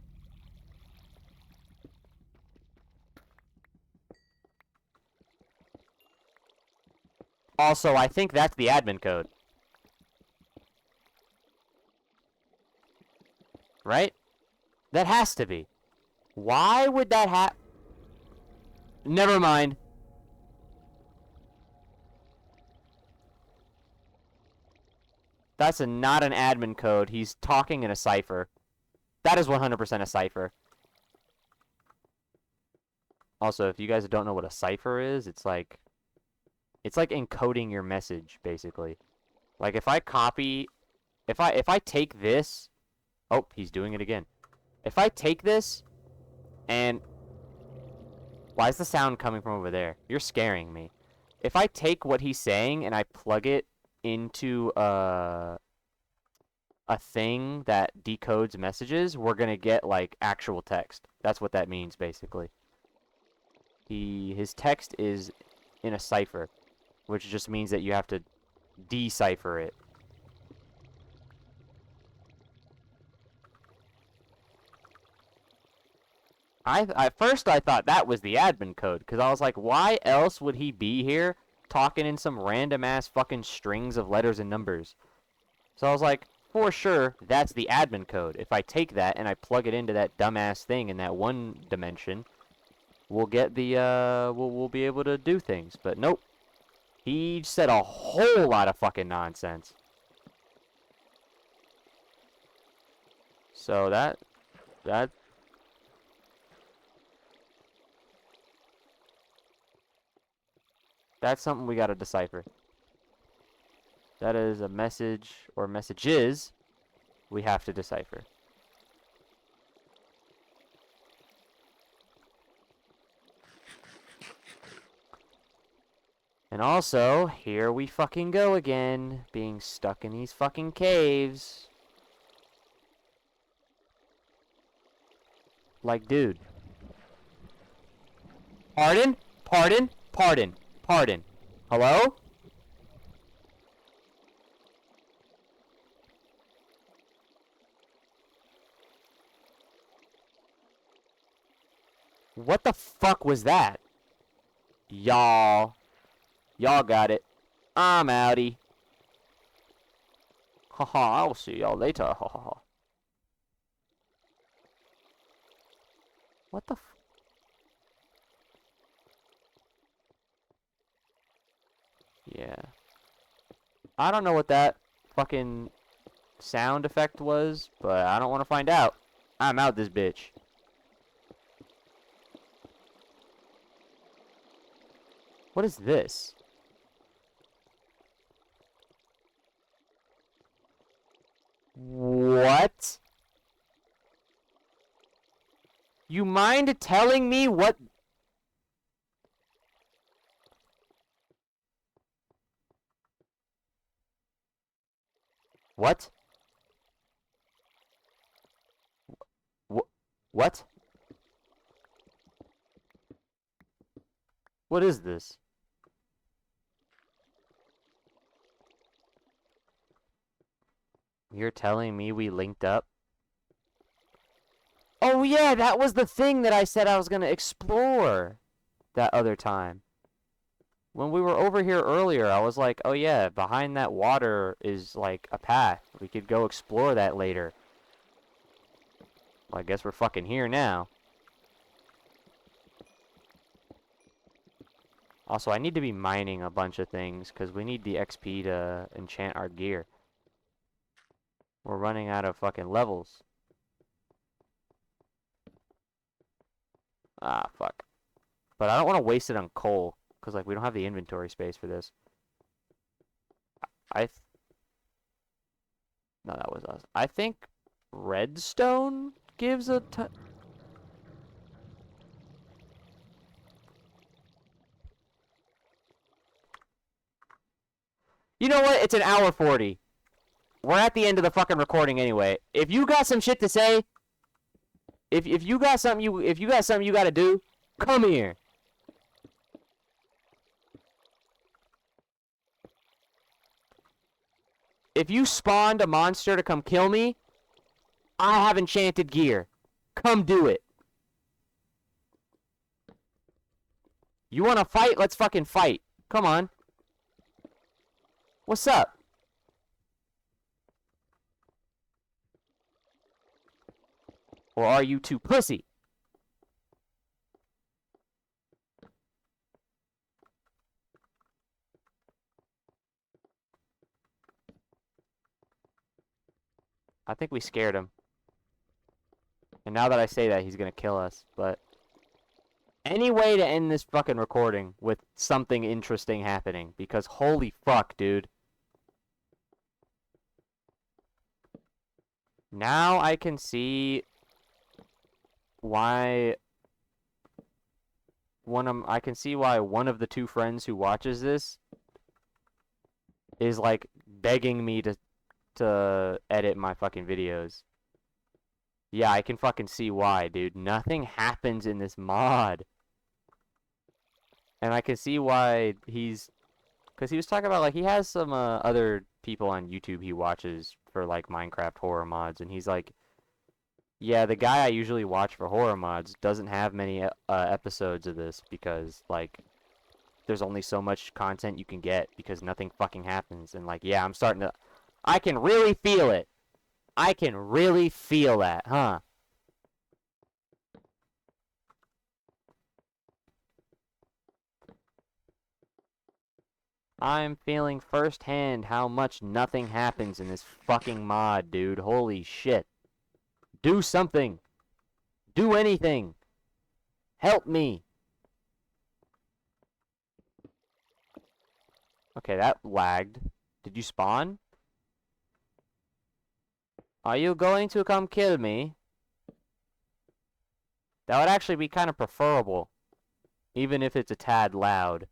Also, I think that's the admin code. Right? That has to be. Why would that happen? Never mind. That's not an admin code. He's talking in a cipher. That is 100% a cipher. Also, if you guys don't know what a cipher is, it's like encoding your message, basically. Like if I take this, oh, he's doing it again. If I take this and why is the sound coming from over there? You're scaring me. If I take what he's saying and I plug it into a thing that decodes messages, we're gonna get like actual text. That's what that means, basically. His text is in a cipher, which just means that you have to decipher it. At first I thought that was the admin code, because I was like, why else would he be here talking in some random ass fucking strings of letters and numbers? So I was like, for sure, that's the admin code. If I take that and I plug it into that dumbass thing in that one dimension, we'll get the, we'll be able to do things. But nope. He said a whole lot of fucking nonsense. So that's something we gotta decipher. That is a message, or messages, we have to decipher. And also, here we fucking go again, being stuck in these fucking caves. Like, dude. Pardon? Pardon? Pardon? Pardon? Hello? What the fuck was that? Y'all got it. I'm outie. Haha, I'll see y'all later. Ha ha ha. What the f... Yeah. I don't know what that fucking sound effect was, but I don't want to find out. I'm out this bitch. What is this? What? You mind telling me what... What? What? What is this? You're telling me we linked up? Oh yeah, that was the thing that I said I was gonna explore that other time. When we were over here earlier, I was like, oh yeah, behind that water is like a path. We could go explore that later. Well, I guess we're fucking here now. Also, I need to be mining a bunch of things because we need the XP to enchant our gear. We're running out of fucking levels. Ah, fuck. But I don't want to waste it on coal because, like, we don't have the inventory space for this. I... No, that was us. I think redstone gives a ton... You know what? It's an hour 40. We're at the end of the fucking recording anyway. If you got some shit to say, if you got something you gotta do, come here. If you spawned a monster to come kill me, I have enchanted gear. Come do it. You wanna fight? Let's fucking fight. Come on. What's up? Or are you too pussy? I think we scared him. And now that I say that, he's gonna kill us. But any way to end this fucking recording with something interesting happening. Because holy fuck, dude. Now I can see why one of the two friends who watches this is like begging me to edit my fucking videos. Yeah, I can fucking see why, dude. Nothing happens in this mod. And I can see why because he was talking about, like, he has some other people on YouTube he watches for, like, Minecraft horror mods, and he's like, yeah, the guy I usually watch for horror mods doesn't have many episodes of this because, like, there's only so much content you can get because nothing fucking happens. And, like, yeah, I can really feel it. I can really feel that, huh? I'm feeling firsthand how much nothing happens in this fucking mod, dude. Holy shit. Do something. Do anything. Help me. Okay, that lagged. Did you spawn? Are you going to come kill me? That would actually be kind of preferable. Even if it's a tad loud.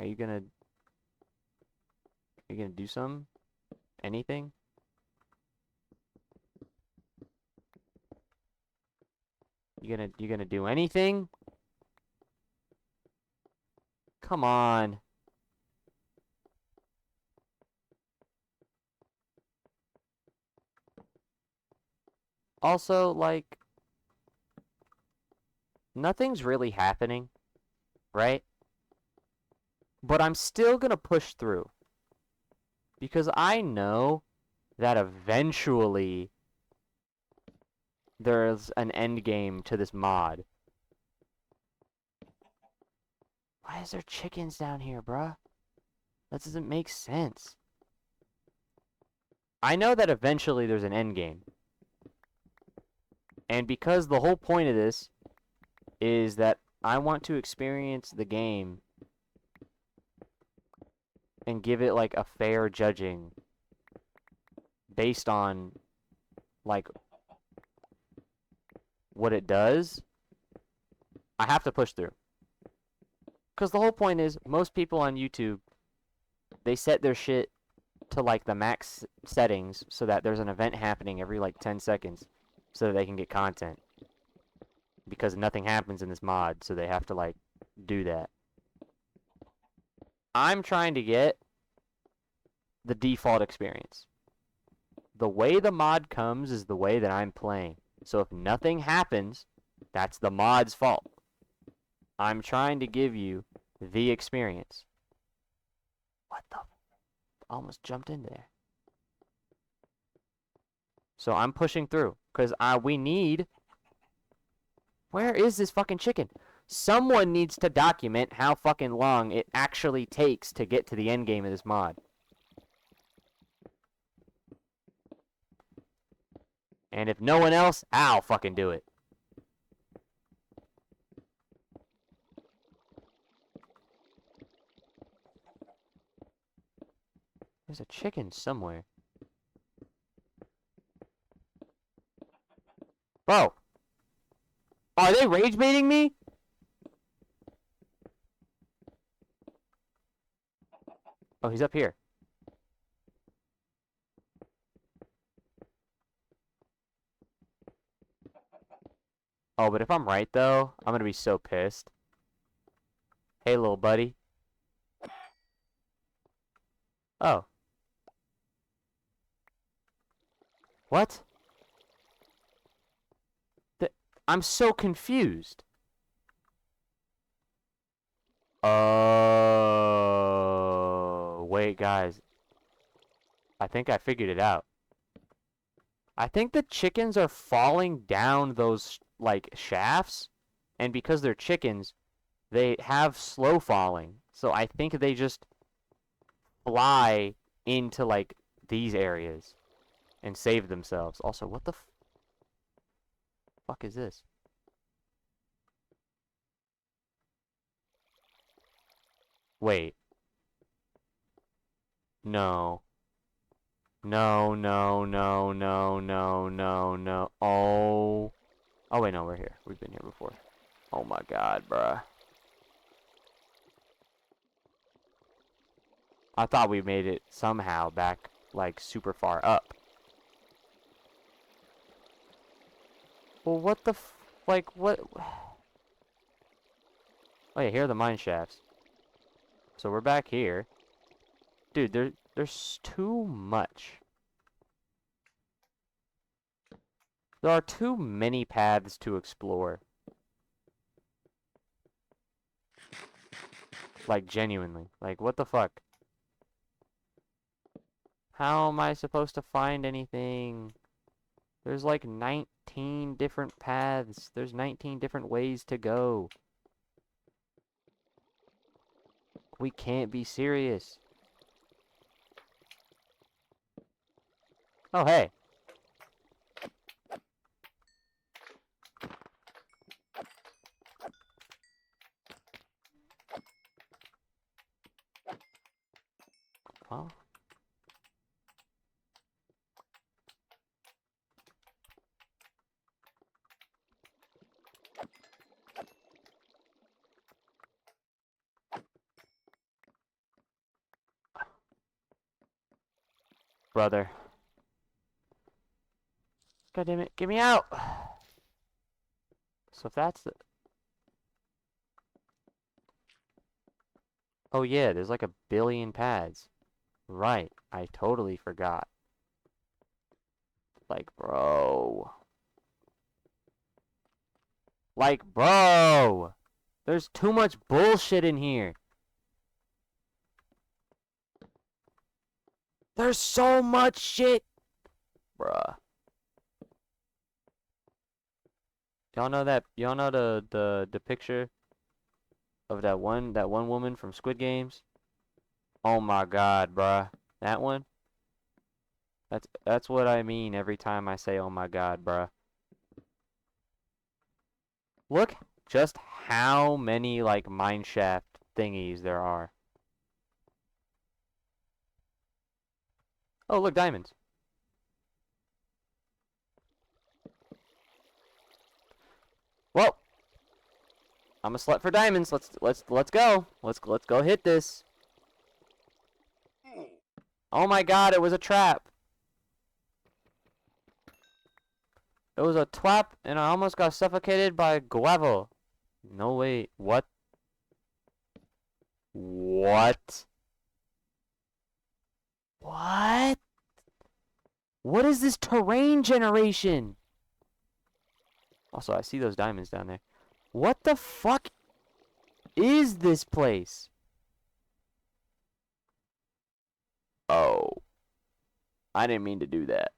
Are you gonna do some? Anything? You gonna do anything? Come on. Also, like, nothing's really happening, right? But I'm still gonna push through. Because I know that eventually there's an end game to this mod. Why is there chickens down here, bruh? That doesn't make sense. I know that eventually there's an end game. And because the whole point of this is that I want to experience the game and give it, like, a fair judging based on, like, what it does, I have to push through. Because the whole point is, most people on YouTube, they set their shit to, like, the max settings so that there's an event happening every, like, 10 seconds so that they can get content. Because nothing happens in this mod, so they have to, like, do that. I'm trying to get the default experience. The way the mod comes is the way that I'm playing. So if nothing happens, that's the mod's fault. I'm trying to give you the experience. What the? Almost jumped in there. So I'm pushing through because we need Where is this fucking chicken? Someone needs to document how fucking long it actually takes to get to the end game of this mod. And if no one else, I'll fucking do it. There's a chicken somewhere. Bro! Are they rage baiting me? Oh, he's up here. Oh, but if I'm right, though, I'm gonna be so pissed. Hey, little buddy. Oh. What? I'm so confused. Oh, wait, guys. I think I figured it out. I think the chickens are falling down those, like, shafts. And because they're chickens, they have slow falling. So I think they just fly into, like, these areas and save themselves. Also, what the fuck is this? Wait. No. No, no, no, no, no, no, no. Oh. Oh, wait, no, we're here. We've been here before. Oh my god, bruh. I thought we made it somehow back, like, super far up. Well, what the like, what? Oh, yeah, here are the mine shafts. So we're back here. Dude, there's too much. There are too many paths to explore. Like, genuinely. Like, what the fuck? How am I supposed to find anything? There's like 19 different paths. There's 19 different ways to go. We can't be serious. Oh, hey. Well. Brother. God damn it. Get me out. So if that's the... Oh, yeah, there's like a billion paths. Right. I totally forgot. Like, bro. Like, bro. There's too much bullshit in here. There's so much shit. Bruh. Y'all know that, y'all know the picture of that one woman from Squid Games? Oh my god, bruh. That one? That's what I mean every time I say oh my god, bruh. Look just how many like mineshaft thingies there are. Oh, look, diamonds. Well, I'm a slut for diamonds. Let's go. Let's go hit this. Oh my god, it was a trap. It was a twap, and I almost got suffocated by guavo. No way. What? What? What? What is this terrain generation? Also, I see those diamonds down there. What the fuck is this place? Oh. I didn't mean to do that.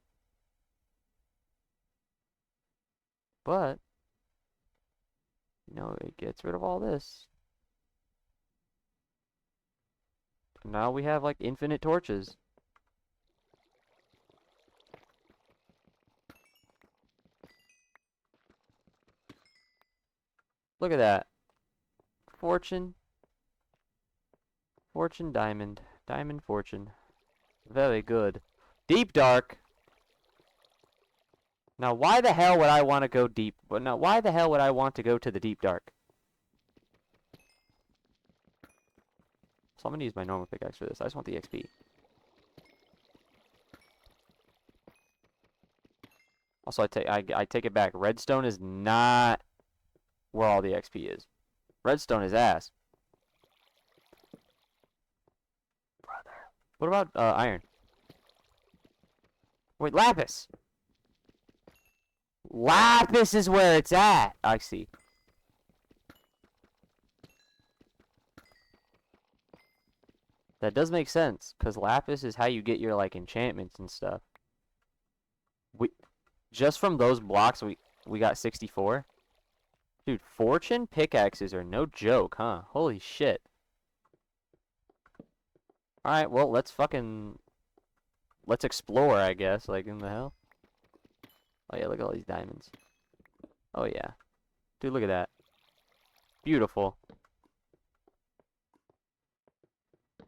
But You know, it gets rid of all this. Now we have like infinite torches. Look at that. Fortune. Fortune, diamond. Diamond, fortune. Very good. Deep dark. Now, why the hell would I want to go deep? But now, why the hell would I want to go to the deep dark? So I'm gonna use my normal pickaxe for this. I just want the XP. Also, I take it back. Redstone is not where all the XP is. Redstone is ass. Brother. What about iron? Wait, lapis. Lapis is where it's at. I see. That does make sense, because lapis is how you get your, like, enchantments and stuff. Just from those blocks, we got 64. Dude, fortune pickaxes are no joke, huh? Holy shit. Alright, well, let's explore, I guess, like, in the hell. Oh yeah, look at all these diamonds. Oh yeah. Dude, look at that. Beautiful.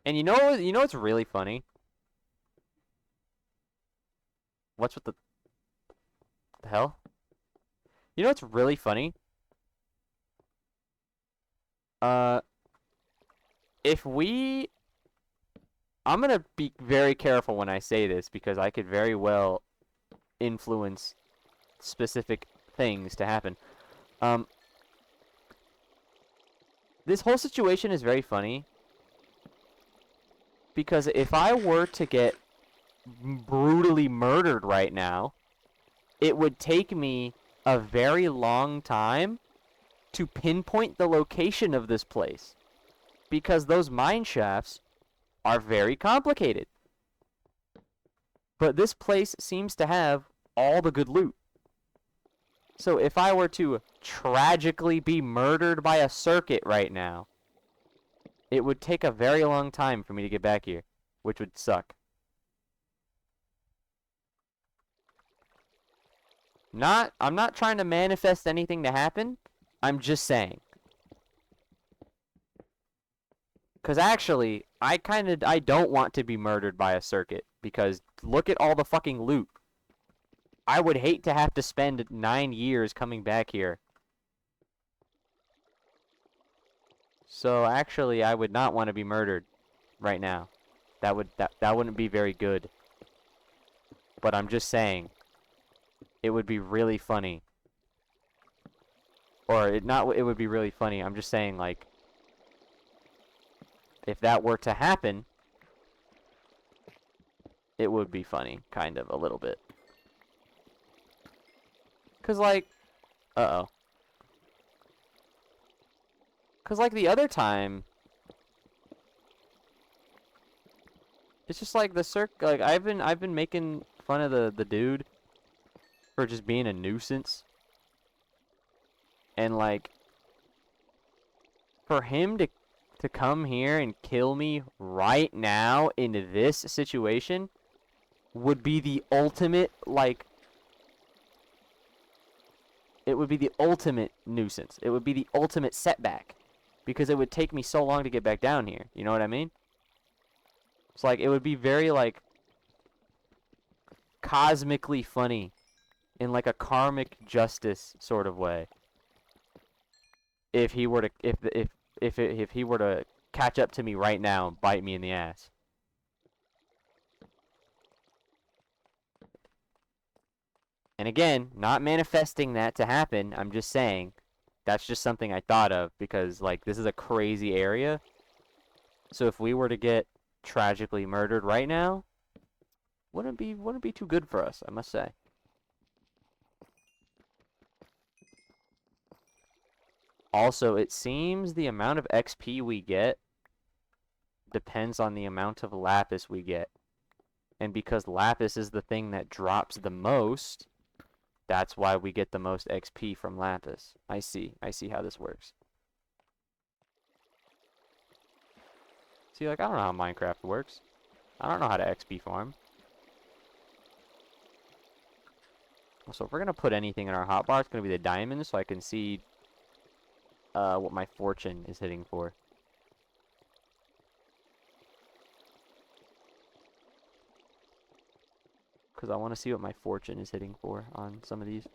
And you know what's really funny? What's with the hell? You know what's really funny? If we... I'm gonna be very careful when I say this, because I could very well influence specific things to happen. This whole situation is very funny, because if I were to get brutally murdered right now, it would take me a very long time to pinpoint the location of this place, because those mine shafts are very complicated. But this place seems to have all the good loot. So if I were to tragically be murdered by a circuit right now, it would take a very long time for me to get back here, which would suck. I'm not trying to manifest anything to happen. I'm just saying. Because actually, I don't want to be murdered by a circuit, because look at all the fucking loot. I would hate to have to spend 9 years coming back here. So actually, I would not want to be murdered right now. That wouldn't be very good. But I'm just saying, it would be really funny. Or it would be really funny. I'm just saying, like, if that were to happen, it would be funny, kind of, a little bit. Cause like, uh-oh. Cause like the other time, it's just like like I've been making fun of the dude for just being a nuisance. And like, for him to come here and kill me right now in this situation would be the ultimate, like, it would be the ultimate nuisance. It would be the ultimate setback, because it would take me so long to get back down here. You know what I mean? It's like, it would be very, like, cosmically funny in, like, a karmic justice sort of way. If he were to, if he were to catch up to me right now and bite me in the ass. And again, not manifesting that to happen, I'm just saying, that's just something I thought of, because, like, this is a crazy area. So if we were to get tragically murdered right now, wouldn't be too good for us, I must say. Also, it seems the amount of XP we get depends on the amount of lapis we get. And because lapis is the thing that drops the most, That's why we get the most XP from lapis. I see how this works. See, like, I don't know how Minecraft works. I don't know how to XP farm. So if we're gonna put anything in our hotbar, it's gonna be the diamonds, so I can see what my fortune is hitting for. Because I want to see what my fortune is hitting for on some of these.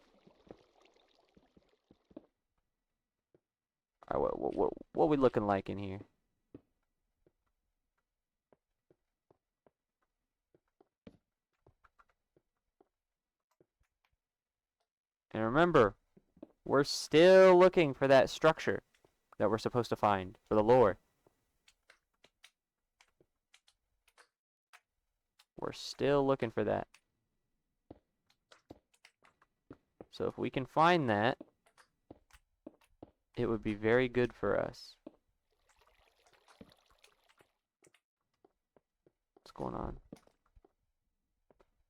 Alright, what are we looking like in here? And remember, we're still looking for that structure that we're supposed to find for the lore. We're still looking for that. So if we can find that, it would be very good for us. What's going on?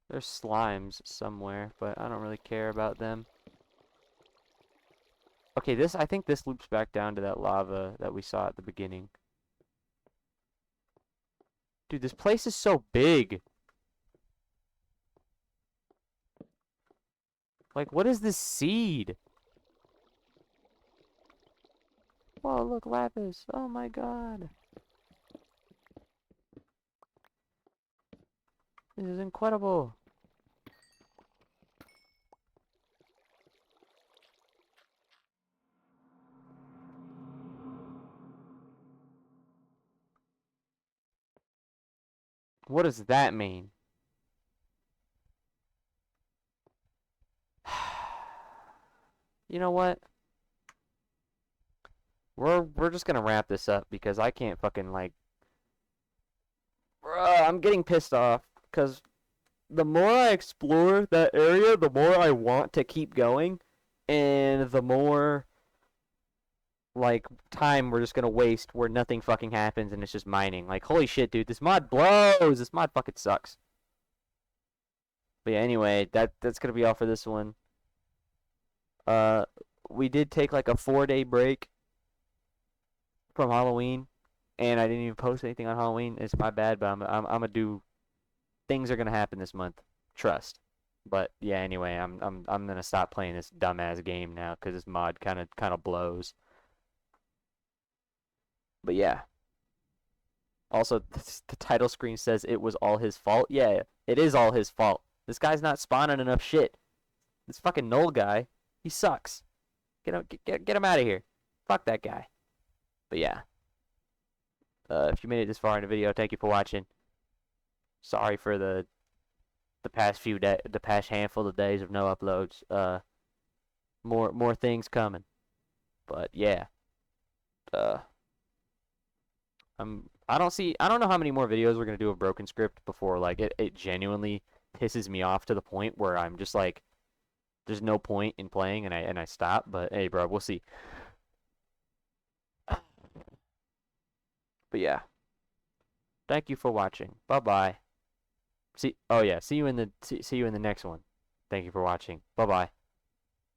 There's slimes somewhere, but I don't really care about them. Okay, I think this loops back down to that lava that we saw at the beginning. Dude, this place is so big. Like, what is this seed? Whoa, look, lapis. Oh my god. This is incredible. What does that mean? You know what? We're just gonna wrap this up because I can't fucking like. I'm getting pissed off because the more I explore that area, the more I want to keep going, and the more like time we're just gonna waste where nothing fucking happens and it's just mining. Like, holy shit, dude, this mod blows. This mod fucking sucks. But yeah, anyway, that's gonna be all for this one. Uh, we did take like a 4-day break from Halloween, and I didn't even post anything on Halloween. It's my bad, but I'm gonna do. Things are gonna happen this month. Trust. But yeah, anyway, I'm gonna stop playing this dumbass game now because this mod kind of blows. But yeah. Also, the title screen says it was all his fault. Yeah, it is all his fault. This guy's not spawning enough shit. This fucking Null guy, he sucks. Get him out of here. Fuck that guy. But yeah. If you made it this far in the video, thank you for watching. Sorry for the past handful of days of no uploads. More things coming. But yeah. I don't know how many more videos we're gonna do of Broken Script before like it genuinely pisses me off to the point where I'm just like there's no point in playing and I stop, but hey bro, we'll see. But yeah. Thank you for watching. Bye-bye. See you in the next one. Thank you for watching. Bye-bye.